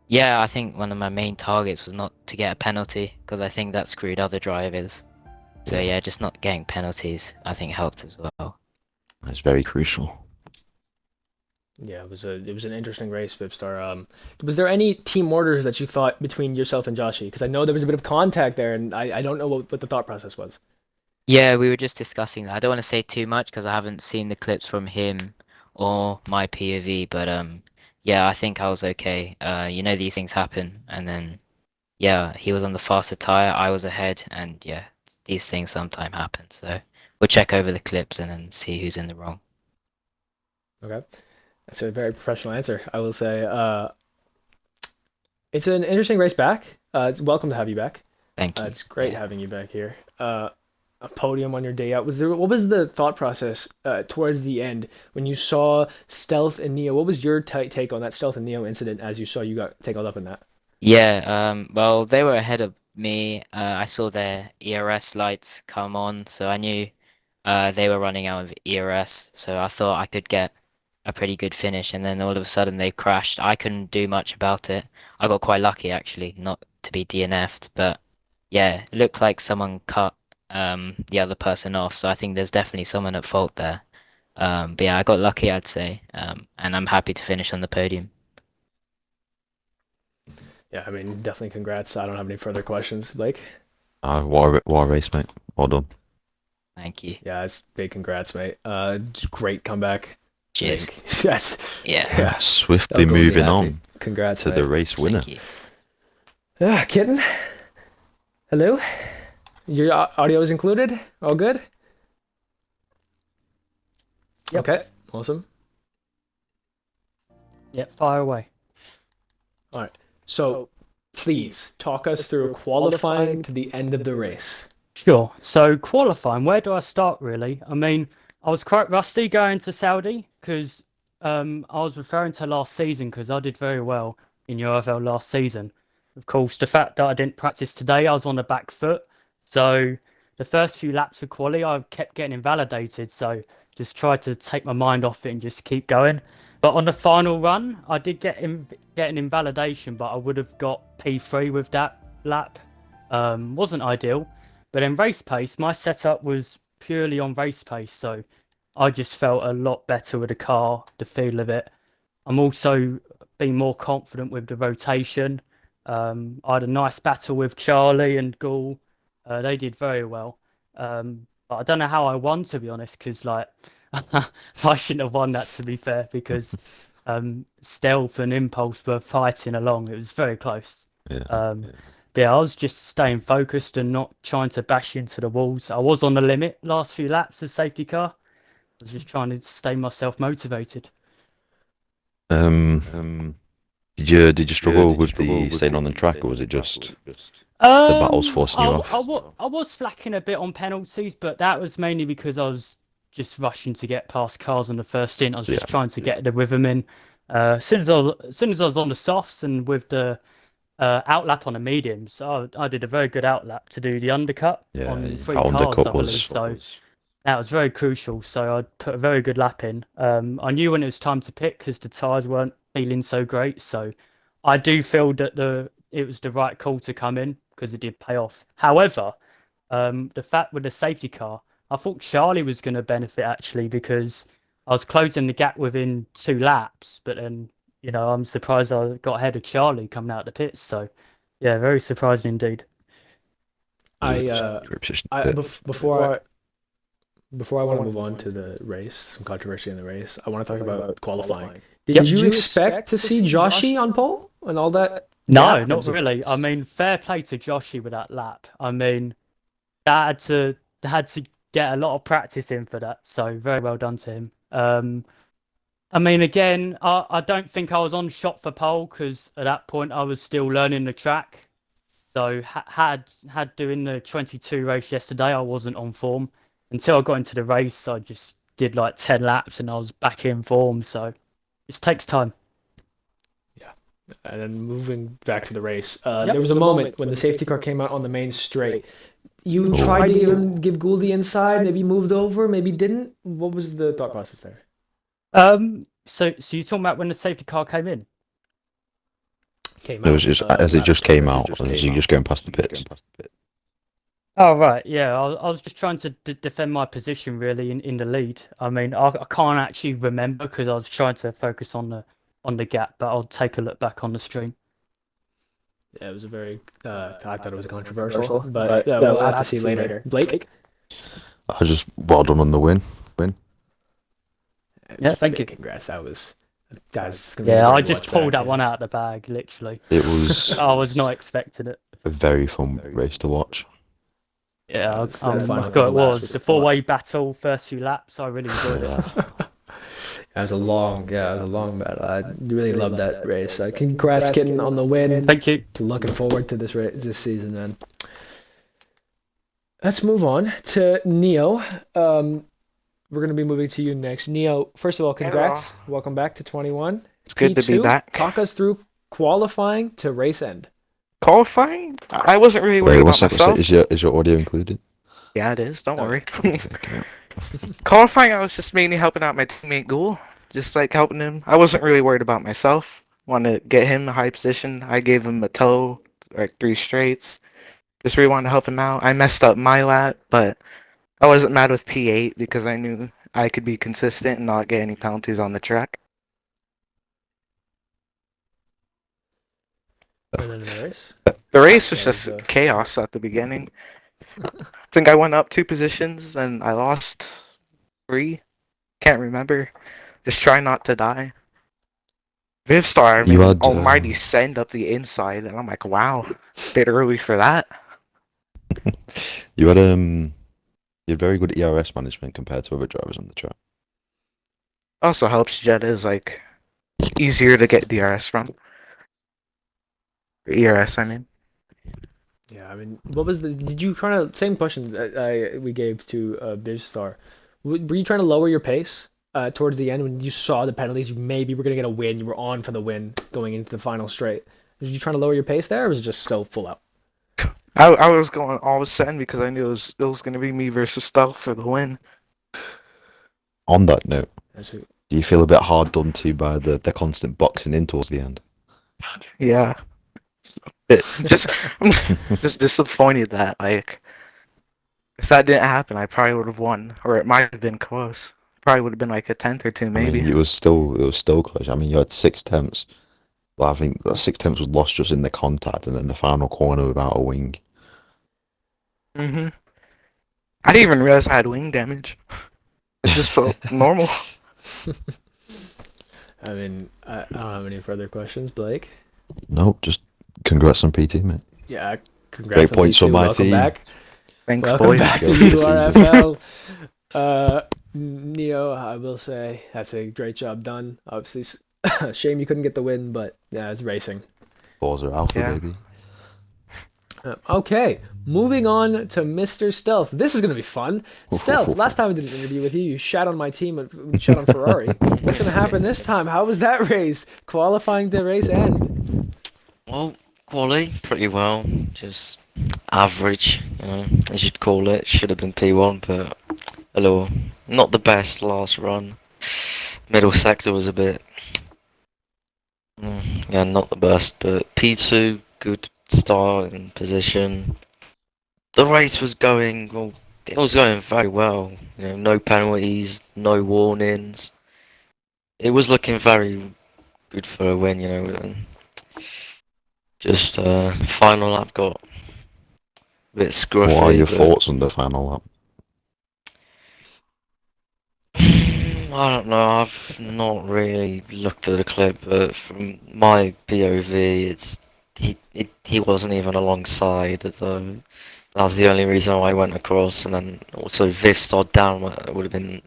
Yeah, I think one of my main targets was not to get a penalty because I think that screwed other drivers. So yeah, just not getting penalties I think helped as well. That's very crucial. Yeah, it was an interesting race, Vivstar. Was there any team orders that you thought between yourself and Joshi? Because I know there was a bit of contact there, and I don't know what the thought process was. Yeah, we were just discussing that. I don't want to say too much because I haven't seen the clips from him or my POV, but yeah, I think I was okay. These things happen, and then yeah, he was on the faster tire, I was ahead, and yeah, these things sometimes happen. So we'll check over the clips and then see who's in the wrong. Okay, that's a very professional answer, I will say. It's an interesting race back. It's welcome to have you back. Thank you. It's great Yeah. having you back here. A podium on your day out. What was the thought process towards the end when you saw Stealth and Neo? What was your take on that Stealth and Neo incident as you saw you got tangled up in that? Yeah, well, they were ahead of me. I saw their ERS lights come on, so I knew they were running out of ERS, so I thought I could get a pretty good finish, and then all of a sudden they crashed. I couldn't do much about it. I got quite lucky actually, not to be DNF'd, but yeah, it looked like someone cut the other person off, so I think there's definitely someone at fault there. But yeah, I got lucky, I'd say, and I'm happy to finish on the podium. Yeah, I mean, definitely congrats. I don't have any further questions, Blake. What a race, mate. Well done. Thank you. Yeah, it's big congrats, mate. Great comeback. I Cheers. think. Yes. Yeah. Yeah. Swiftly That'll go me moving happy. on Congrats, to mate. the race winner. Thank you. Ah, kitten. Hello. Your audio is included. All good. Yep. Okay. Awesome. Yeah, fire away. All right. So, please talk us through qualifying to the end of the race. Sure. So qualifying, where do I start really? I mean, I was quite rusty going to Saudi because I was referring to last season because I did very well in URL last season. Of course, the fact that I didn't practice today, I was on the back foot. So the first few laps of quali, I kept getting invalidated. So just tried to take my mind off it and just keep going. But on the final run, I did get an invalidation, but I would have got P3 with that lap. Wasn't ideal. But in race pace, my setup was purely on race pace, so I just felt a lot better with the car, the feel of it. I'm also being more confident with the rotation. I had a nice battle with Charlie and Gaul. They did very well. But I don't know how I won, to be honest, because like I shouldn't have won that, to be fair, because Stealth and Impulse were fighting along. It was very close. Yeah. Yeah, I was just staying focused and not trying to bash into the walls. I was on the limit last few laps of safety car. I was just trying to stay myself motivated. Did you struggle with the staying on the track, or was it just the battles forcing you off? I was slacking a bit on penalties, but that was mainly because I was just rushing to get past cars on the first stint. I was just trying to get the rhythm in. As soon as I was on the softs and with the outlap on the mediums, I did a very good outlap to do the undercut on that three cars, undercut I believe. So that was very crucial. So I put a very good lap in. I knew when it was time to pit because the tyres weren't feeling so great. So I do feel that it was the right call to come in because it did pay off. However, the fact with the safety car, I thought Charlie was going to benefit actually because I was closing the gap within 2 laps, but then I'm surprised I got ahead of Charlie coming out of the pits. So yeah, very surprising indeed. Before I want to move on to the race, some controversy in the race, I want to talk about qualifying. Did you expect to see Joshy on pole and all that? No, not really. I mean, fair play to Joshy with that lap. I mean, that had to get a lot of practice in for that. So very well done to him. I mean, again, I don't think I was on shot for pole because at that point I was still learning the track. So had doing the 22 race yesterday, I wasn't on form until I got into the race. I just did like 10 laps and I was back in form. So it just takes time. Yeah. And then moving back to the race, there was a moment when the safety car came out on the main straight. You tried to give Gould the inside, maybe moved over, maybe didn't. What was the thought process there? So you're talking about when the safety car came in? It was just as it just came out, as you just going past the pits. Oh right, yeah. I was just trying to defend my position really in the lead. I mean, I can't actually remember because I was trying to focus on the gap, but I'll take a look back on the stream. Yeah, it was a very. I thought it was controversial, but we'll have to see later. Blake. I just well done on the win. Yeah, thank you. Congrats. That's yeah, I just pulled that one out of the bag, literally. It was. I was not expecting it. A very fun race to watch. Yeah, it was the four-way battle, first few laps. I really enjoyed it. It was a long battle. I really loved that race. Congrats, Kitten, on the win. Thank you. Looking forward to this this season, then. Let's move on to Neo. We're going to be moving to you next. Neo, first of all, congrats. Hello. Welcome back to 21. It's good to be back. Talk us through qualifying to race end. Qualifying? I wasn't really worried about myself. Is your audio included? Yeah, it is. Don't worry. Qualifying, I was just mainly helping out my teammate Ghoul. Just like helping him. I wasn't really worried about myself. Wanted to get him a high position. I gave him a toe, like 3 straights. Just really wanted to help him out. I messed up my lap, but I wasn't mad with P8 because I knew I could be consistent and not get any penalties on the track. And then the race? The race was That was, just chaos at the beginning. I think I went up 2 positions and I lost 3. Can't remember. Just try not to die. Vivstar You made an had almighty send up the inside, and I'm like, wow, bit early for that. you had very good ERS management compared to other drivers on the track. Also helps Jeddah is like easier to get DRS from. ERS, I mean. Yeah, I mean, what was the? Did you try to same question that we gave to Vivstar? Were you trying to lower your pace towards the end when you saw the penalties? You maybe were gonna get a win. You were on for the win going into the final straight. Were you trying to lower your pace there, or was it just still full out? I was going all send because I knew it was gonna be me versus Stealth for the win. On that note, That's who- do you feel a bit hard done to by the constant boxing in towards the end? Yeah. Just I'm just disappointed that like if that didn't happen I probably would have won. Or it might have been close. Probably would have been like a 10th or 2 I maybe. mean, it was still close. I mean, you had 6 attempts. Well, I think that 6 attempts was lost just in the contact, and then the final corner without a wing. I didn't even realize I had wing damage. It just felt normal. I mean, I don't have any further questions, Blake. Nope, just congrats on PT, mate. Yeah, congrats Great on points P2. for my Welcome team. back. Thanks, Welcome boys. back to Good season. URFL. Neo, I will say that's a great job done. Obviously, shame you couldn't get the win, but yeah, it's racing. Forza Alpha, Yeah. baby. Okay, moving on to Mr. Stealth. This is going to be fun. Stealth, last time I did an interview with you, you shat on my team, you shat on Ferrari. What's going to happen this time? How was that race? Qualifying to race end? Well, quali, pretty well. Just average, as you'd call it. Should have been P1, but a little, not the best last run. Middle sector was a bit, yeah, not the best, but P2, good start and position. The race was going, well, it was going very well. No penalties, no warnings. It was looking very good for a win, and just final lap got a bit scruffy. What are your but thoughts on the final lap? I don't know. I've not really looked at the clip, but from my POV, he wasn't even alongside. So that's the only reason why I went across, and then also Viv started down. Would have been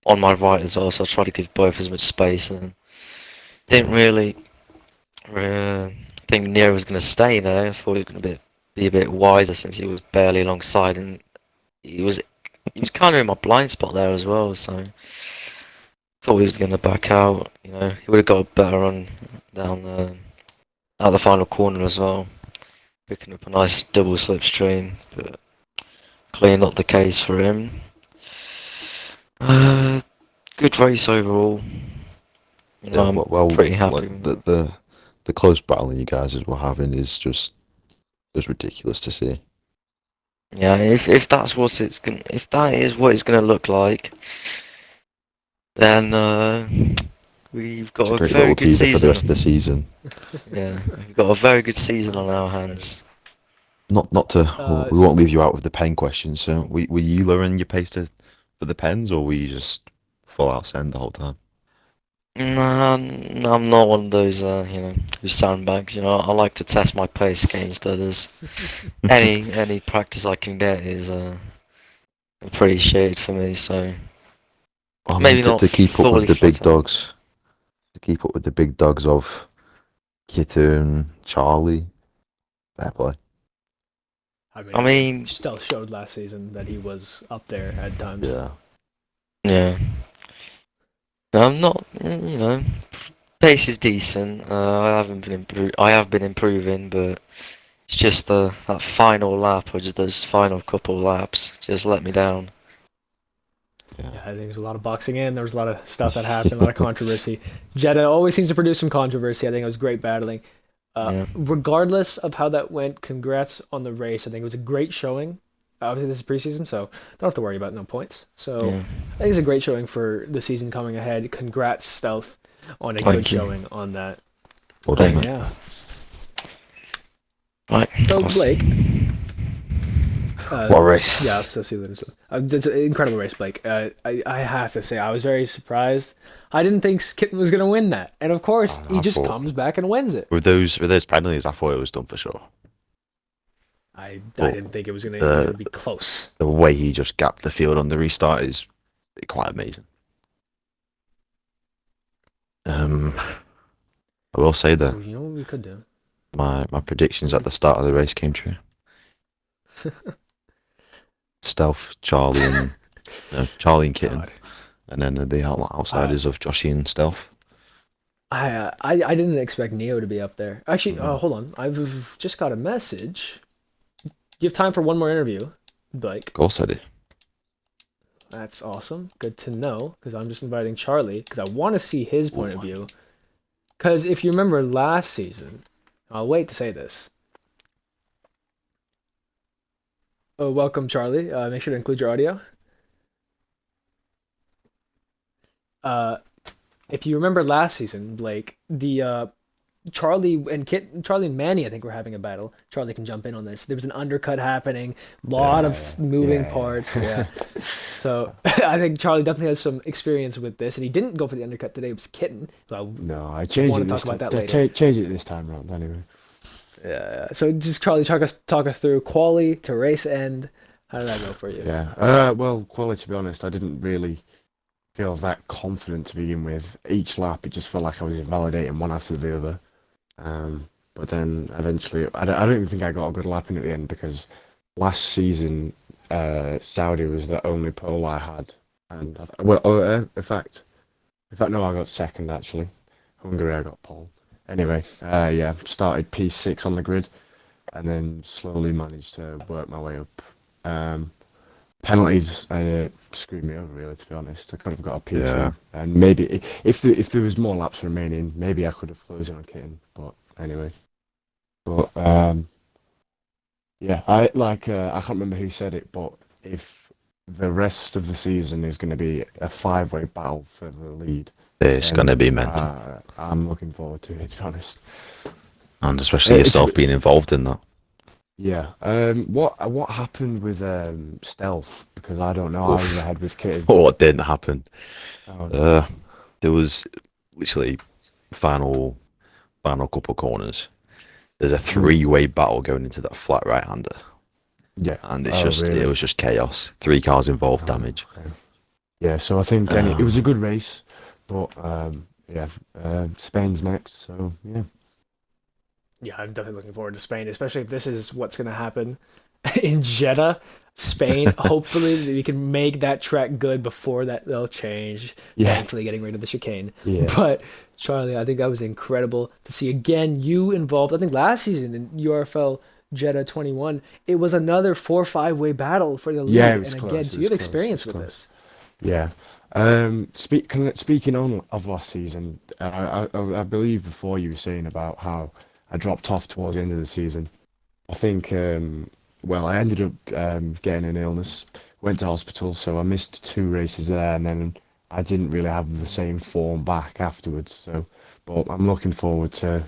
on my right as well, so I tried to give both as much space, and didn't really think Neo was going to stay there. I thought he was going to be a bit wiser since he was barely alongside, and he was kind of in my blind spot there as well. So thought he was going to back out. He would have got a better run down out the final corner as well, picking up a nice double slipstream, but clearly not the case for him. Good race overall. Yeah, I'm well, pretty happy. like, the close battling you guys were having is just ridiculous to see. Yeah, if that's if that is what it's gonna look like, then we've got It's a a great very little good teaser for the season. rest of the season. Yeah, we've got a very good season on our hands. Not to, we won't leave you out with the pen question. So, were you lowering your pace for the pens, or were you just full out send the whole time? No, I'm not one of those, who sandbags. I like to test my pace against others. Any practice I can get is appreciated for me. So I mean, maybe not to keep up fully with the big flat out. dogs, of Kitu and Charlie, fair play. I mean, still showed last season that he was up there at times. Yeah. yeah. No, I'm not. Pace is decent. I have been improving, but it's just that final lap or just those final couple laps just let me down. Yeah, I think there's a lot of boxing in. There was a lot of stuff that happened, a lot of controversy. Jeddah always seems to produce some controversy. I think it was great battling. Yeah. Regardless of how that went, congrats on the race. I think it was a great showing. Obviously, this is preseason, so don't have to worry about no points. So Yeah. I think it's a great showing for the season coming ahead. Congrats, Stealth, on a Thank good you. showing on that. Well done, Thank mate. Yeah. Right. So I'll s- Blake, What race? yeah, so see you later. It's an incredible race, Blake. I have to say, I was very surprised. I didn't think Kitten was gonna win that, and of course, he I just thought comes back and wins it. with those penalties, I thought it was done for sure. I But didn't think it was gonna the even be close. the way he just gapped the field on the restart is quite amazing. I will say that Ooh, you know what we could do? my predictions at the start of the race came true. Stealth, Charlie and Kitten, God. and then the outsiders of Joshy and Stealth. I didn't expect Neo to be up there. Actually, Mhm. hold on. I've just got a message. You have time for one more interview, Blake. Of course I did. That's awesome. Good to know, because I'm just inviting Charlie, because I want to see his point of view. Because if you remember last season, I'll wait to say this. Oh, welcome, Charlie. Make sure to include your audio. If you remember last season, Blake, the Charlie and Manny, I think, were having a battle. Charlie can jump in on this. There was an undercut happening, lot of moving parts. Yeah. So I think Charlie definitely has some experience with this, and he didn't go for the undercut today. It was Kitten. So No, I changed want it to this talk about time. that later. Change it this time round, anyway. Yeah. So just Charlie, talk us through quali to race end. How did that go for you? Yeah. Well, quality, to be honest, I didn't really feel that confident to begin with. Each lap, it just felt like I was invalidating one after the other. But then eventually, I don't even think I got a good lap in at the end because last season, Saudi was the only pole I had, and in fact, no, I got second actually. Hungary, I got pole. Anyway, yeah, started P6 on the grid, and then slowly managed to work my way up. Penalties screwed me over, really, to be honest. I could have got a P2, Yeah. and maybe if there was more laps remaining, maybe I could have closed in on Kitten. But anyway, yeah, I can't remember who said it, but if the rest of the season is going to be a five-way battle for the lead, It's gonna be mental, I'm looking forward to it, to be honest. and especially It's- yourself being involved in that. Yeah. What happened with Stealth? Because I don't know. I was ahead with Kitten. What didn't happen? Oh, no. There was literally final couple corners. There's a three-way battle going into that flat right-hander, Yeah. and Oh, really? it was just chaos. 3 cars involved, damage. Okay. Yeah. So I think it was a good race, but yeah, Spain's next. So yeah. Yeah, I'm definitely looking forward to Spain, especially if this is what's going to happen in Jeddah, Spain. Hopefully, we can make that track good before that they'll change. Yeah. Thankfully, getting rid of the chicane. Yeah. But Charlie, I think that was incredible to see again you involved. I think last season in URFL Jeddah 21, it was another 4-5 way battle for the lead. Yeah, it was and close, again, it so was you have close, experience it was with close. this. Yeah. Speaking on of last season, I believe before you were saying about how I dropped off towards the end of the season. I think well, I ended up getting an illness, went to hospital, so I missed 2 races there, and then I didn't really have the same form back afterwards. So, but I'm looking forward to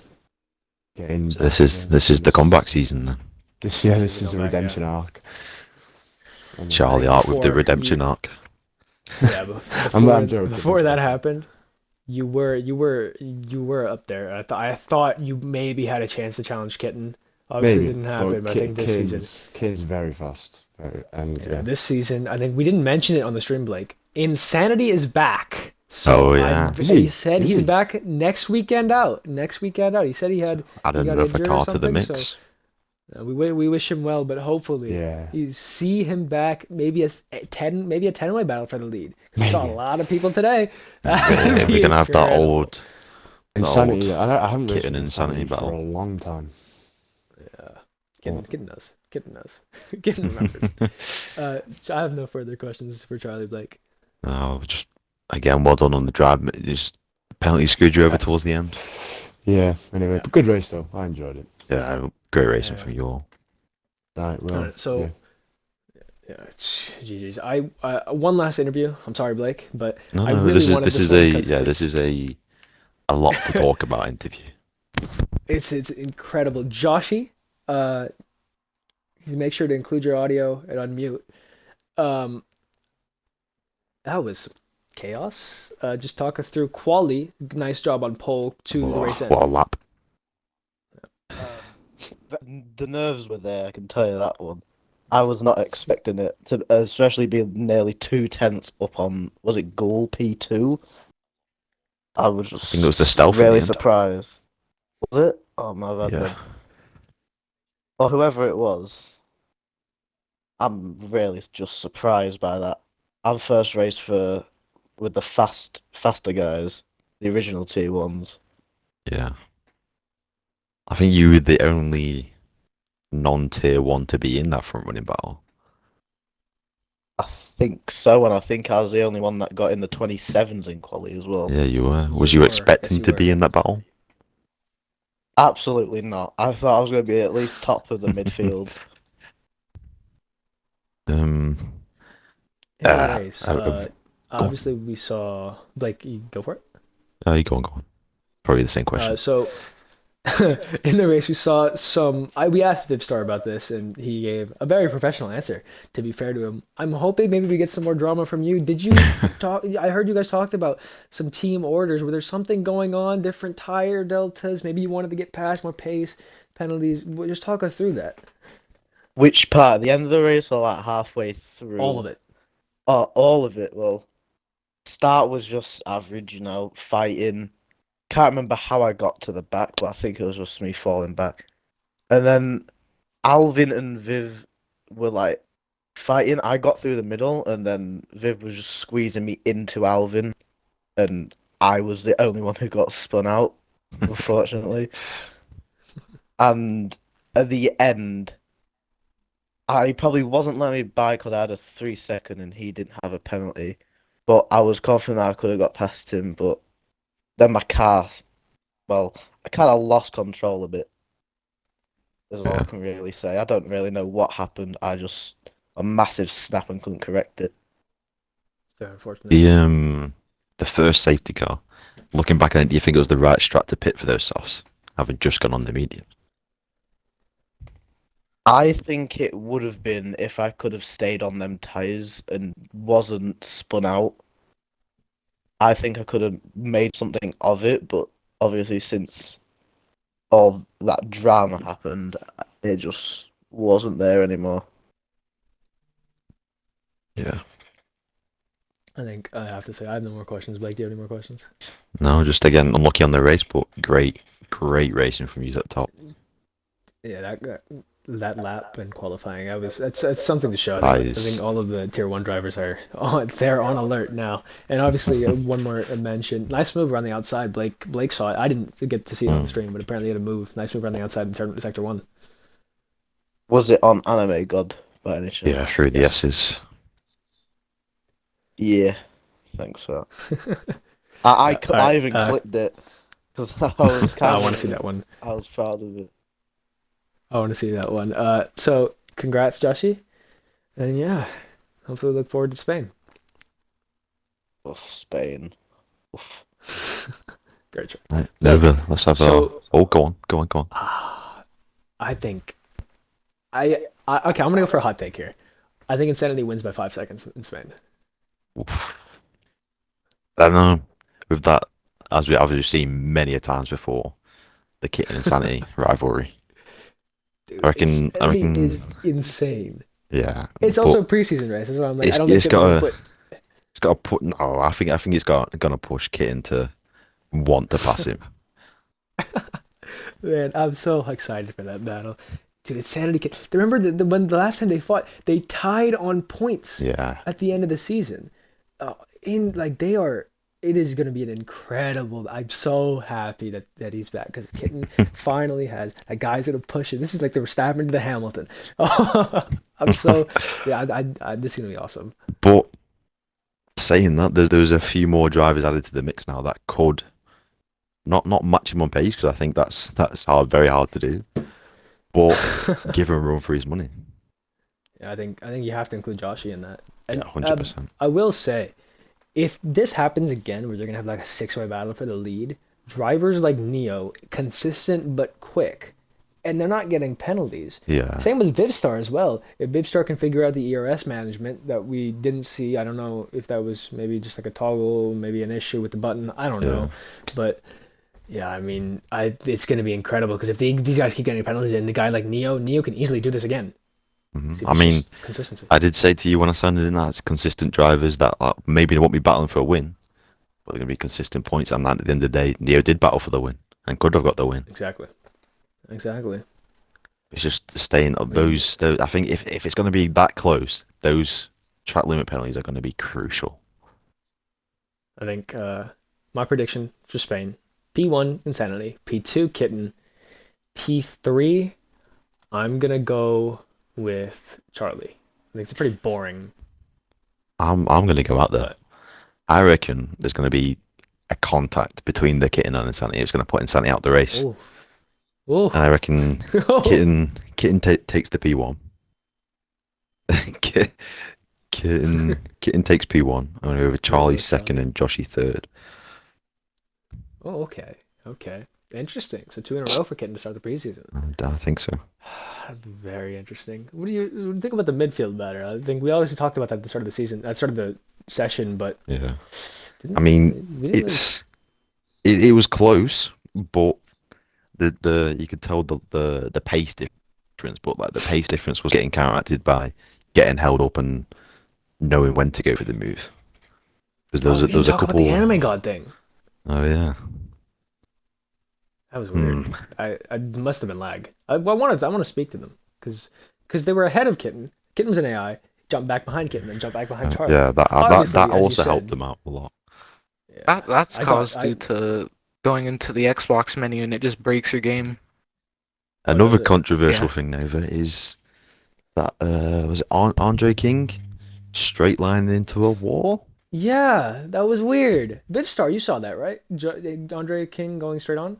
getting. So this is the comeback season then. This is is the a comeback, redemption arc. Charlie Art with the before redemption you- arc. Yeah, I'm joking, before that I'm joking. happened, you were up there. I thought you maybe had a chance to challenge Kitten. Obviously, Maybe, it didn't happen. But I think this season, Kane's very fast, and yeah, this season, I think we didn't mention it on the stream, Blake. Insanity is back. Oh, So yeah. Is he he? said Is he's he? back next weekend out. Next weekend out. He said he Add got another injured or car to the something. mix. So we wish him well, but hopefully Yeah. you see him back. Maybe a 10-way battle for the lead. 'Cause we saw a Maybe. lot of people today. Yeah, we're gonna have that Incredible. old Insanity. I haven't raced Kitten with Insanity for battle. a long time. Kitten knows. Kitten knows. Kitten remembers. I have no further questions for Charlie Blake. No, just again, well done on the drive. Just penalty screwed you over towards the end. Yeah. Anyway, but good race though. I enjoyed it. Yeah, great racing Yeah. from you all. Right. Well. Alright, so yeah. yeah, GG's. I one last interview. I'm sorry, Blake, but No, I no, really wanted this this is one a 'cause this is a lot to talk about interview. it's incredible. Joshy Uh, make sure to include your audio and unmute. Um, that was chaos. Just talk us through quali. Nice job on pole to the race end. What a lap. The nerves were there, I can tell you that one. I was not expecting it to, especially being nearly 2 tenths up on, was it goal P2? I was just think it was the stealth in the really end. surprised. Was it? Oh my bad Yeah. then. Or whoever it was, I'm really just surprised by that. I'm first race with the faster guys, the original T1s. Yeah. I think you were the only non-tier 1 to be in that front running battle. I think so, and I think I was the only one that got in the 27s in quali as well. Yeah, you were. Was You you were. expecting Yes, to you be were. in that battle? Absolutely not. I thought I was going to be at least top of the midfield. Um, In the uh, race, uh, go obviously we saw Blake. You go for it. you go on. Probably the same question. So in the race, we saw some. We asked Vipstar about this, and he gave a very professional answer. To be fair to him, I'm hoping maybe we get some more drama from you. Did you talk? I heard you guys talked about some team orders. Were there something going on? Different tire deltas? Maybe you wanted to get past more pace penalties. Just talk us through that. Which part? The end of the race or like halfway through? All of it. All of it. Well, start was just average, fighting. Can't remember how I got to the back, but I think it was just me falling back. And then Alvin and Viv were like fighting. I got through the middle, and then Viv was just squeezing me into Alvin, and I was the only one who got spun out, unfortunately. And at the end, I probably wasn't letting me by because I had a 3 second and he didn't have a penalty. But I was confident I could have got past him. But then my car, well, I kind of lost control a bit, is all I can really say. I don't really know what happened. A massive snap and couldn't correct it. Very unfortunate. The first safety car. Looking back on it, do you think it was the right strat to pit for those softs, having just gone on the medium? I think it would have been if I could have stayed on them tyres and wasn't spun out. I think I could have made something of it, but obviously since all that drama happened, it just wasn't there anymore. Yeah. I think I have to say I have no more questions. Blake, do you have any more questions? No, just again unlucky on the race, but great racing from you at the top. Yeah, that lap and qualifying, that's something to show. I think all of the tier 1 drivers are they're on alert now. And obviously one more mention. Nice move around the outside. Blake saw it. I didn't get to see it on the stream, but apparently he had a move. Nice move around the outside in sector 1. Was it on Anime God by any chance? Yeah, through the S's. Yeah, thanks for that. I even clipped it because I was I want to see that one. I was proud of it. I want to see that one. So congrats, Joshy, and yeah, hopefully we look forward to Spain. Spain. Oof. Great job. Right, Nova, let's have Oh, go on. I think okay. I'm gonna go for a hot take here. I think Insanity wins by 5 seconds in Spain. Oof. I don't know. With that, as we've seen many a times before, the Kit and Insanity rivalry. Dude, I reckon it is insane. Yeah. It's also a preseason race. That's why I'm like, I don't think it's got to put. No, I think it's gonna push Kitten to want to pass him. Man, I'm so excited for that battle. Dude, Insanity. Remember when the last time they fought, they tied on points. Yeah. At the end of the season, it is going to be an incredible. I'm so happy that he's back because Kitten finally has a guy's going to push it. This is like the Verstappen to the Hamilton. I'm so this is going to be awesome. But saying that, there's a few more drivers added to the mix now that could not match him on pace because I think that's very hard to do. But give him a run for his money. Yeah, I think you have to include Joshy in that. And, yeah, 100%. I will say, if this happens again, where they're gonna have like a 6-way battle for the lead, drivers like Neo, consistent but quick, and they're not getting penalties. Yeah. Same with Vivstar as well. If Vivstar can figure out the ERS management that we didn't see, I don't know if that was maybe just like a toggle, maybe an issue with the button. I don't know, but yeah, I mean, it's going to be incredible because if these guys keep getting penalties, and the guy like Neo can easily do this again. Mhm. If I it's mean, just consistency. I did say to you when I signed in that it's consistent drivers that maybe they won't be battling for a win, but they're going to be consistent points. And at the end of the day, Neo did battle for the win and could have got the win. Exactly. It's just staying up those. I think if it's going to be that close, those track limit penalties are going to be crucial. I think my prediction for Spain: P1 Insanity, P2 Kitten, P3. I'm gonna go with Charlie. I think it's pretty boring. I'm going to go out there. But I reckon there's going to be a contact between the Kitten and Insanity. It's going to put Insanity out the race. oh, oh, And I reckon Kitten takes the P1. Kitten takes P1. I'm going to go with Charlie second and Joshy third. Oh, okay. Interesting. So 2 in a row for Kitten to start the preseason. I think so. That'd be very interesting. What do you think about the midfield battle? I think we always talked about that at the start of the season, at the start of the session, but Yeah. I mean, it was close, but the you could tell the pace difference, but like the pace difference was getting counteracted by getting held up and knowing when to go for the move. Because there was a couple. About the anime god thing. Oh yeah. That was weird. I must have been lag. I want to speak to them because they were ahead of Kitten. Kitten was an AI. Jumped back behind Kitten, then jumped back behind Charlie. Yeah, that Obviously, as you also said, helped them out a lot. Yeah. That's caused due to going into the Xbox menu and it just breaks your game. Another does it? controversial Yeah. thing, Nova, is that was it Andre King straight lining into a wall? Yeah, that was weird. Vivstar, you saw that, right? Andre King going straight on?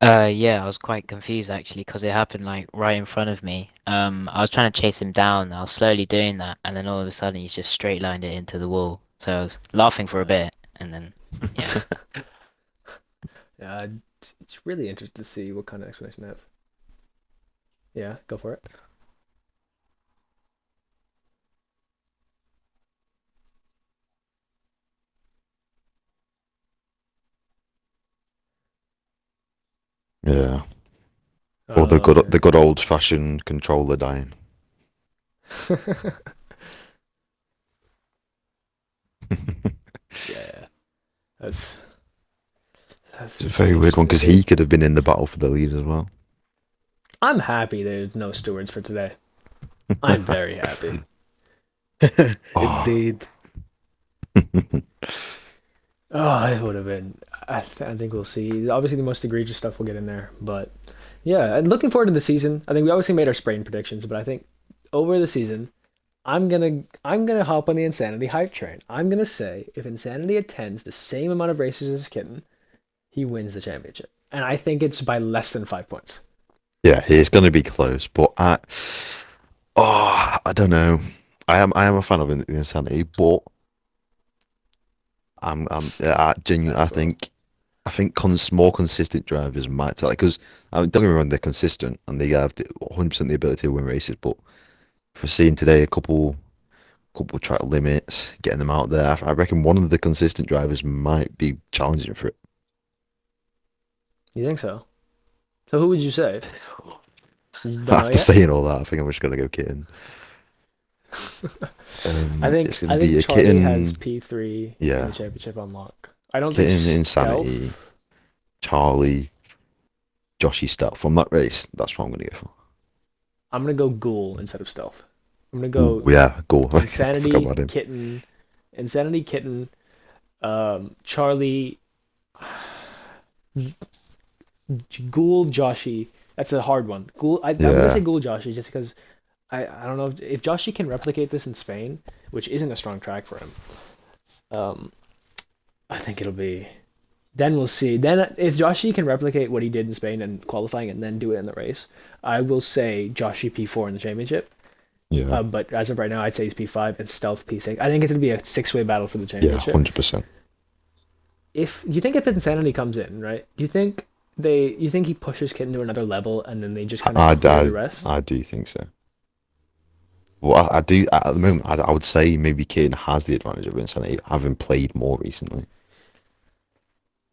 Yeah, I was quite confused actually because it happened like right in front of me. I was trying to chase him down. I was slowly doing that, and then all of a sudden he's just straight lined it into the wall. So I was laughing for a bit, and then yeah. Yeah, it's really interesting to see what kind of explanation they have. Yeah, go for it. Yeah. Or the Okay. good old fashioned controller dying. Yeah, that's It's a very weird one because he could have been in the battle for the lead as well. I'm happy there's no stewards for today. I'm very happy. Indeed. Oh, it would have been. I think we'll see. Obviously, the most egregious stuff will get in there, but yeah, and looking forward to the season. I think we obviously made our Spain predictions, but I think over the season, I'm gonna hop on the Insanity hype train. I'm gonna say if Insanity attends the same amount of races as Kitten, he wins the championship, and I think it's by less than 5 points. Yeah, it's going to be close, but I don't know. I am a fan of Insanity, but I genuinely I think more consistent drivers might tell because don't get me wrong, they're consistent and they have 100% the ability to win races, but for seeing today a couple track limits, getting them out there, I reckon one of the consistent drivers might be challenging for it. You think so? So who would you say? You don't know After yet? saying all that, I think I'm just gonna go Kitten. I think it's gonna be a Charlie Kitten. has P3 in Yeah. the championship on lock. I don't Kitten, think Insanity, Stealth. Charlie, Joshy Stealth from that race. That's what I'm gonna go for. I'm gonna go Ghoul instead of Stealth. I'm gonna go Ooh, yeah, go. I forgot Insanity, about him. Kitten, Charlie, Ghoul, Joshy. That's a hard one. Ghoul. I'm gonna say Ghoul, Joshy, just because I don't know if Joshy can replicate this in Spain, which isn't a strong track for him. I think it'll be. Then we'll see. Then if Joshy can replicate what he did in Spain and qualifying and then do it in the race, I will say Joshy P4 in the championship. Yeah. But as of right now, I'd say he's P5 and Stealth P6. I think it's gonna be a 6-way battle for the Yeah, championship. 100%. If you think if Insanity comes in, right? Do you think you think he pushes Kitten to another level and then they just kind of clear the rest? I do think so. Well, I do at the moment. I would say maybe Kane has the advantage of Insanity, having played more recently.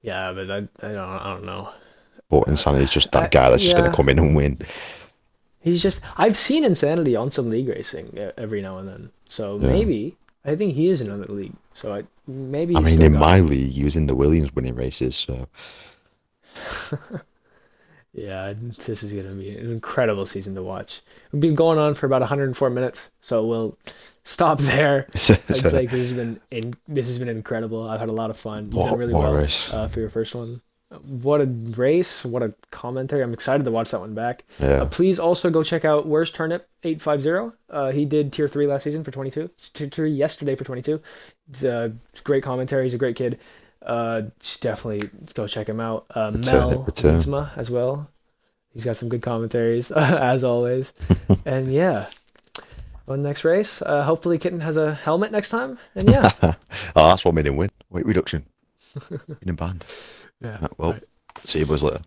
Yeah, but I don't know. But Insanity is just that guy that's just going to come in and win. He's just. I've seen Insanity on some league racing every now and then. So maybe I think he is in another league. So maybe. I mean, in my league, he was in the Williams winning races. So. Yeah, this is going to be an incredible season to watch. We've been going on for about 104 minutes, so we'll stop there. I'd say this has been incredible. I've had a lot of fun. You've done really well for your first one. What a race! What a commentary! I'm excited to watch that one back. Yeah. Please also go check out Worst Turnip 850. He did Tier 3 last season for 22. Tier 3 yesterday for 22. It's a great commentary. He's a great kid. Definitely go check him out. Mel Linsma as well. He's got some good commentaries as always. And yeah, on next race, hopefully Kitten has a helmet next time. And yeah, that's what made him win. Weight reduction in a band. Yeah. Well, see you boys later.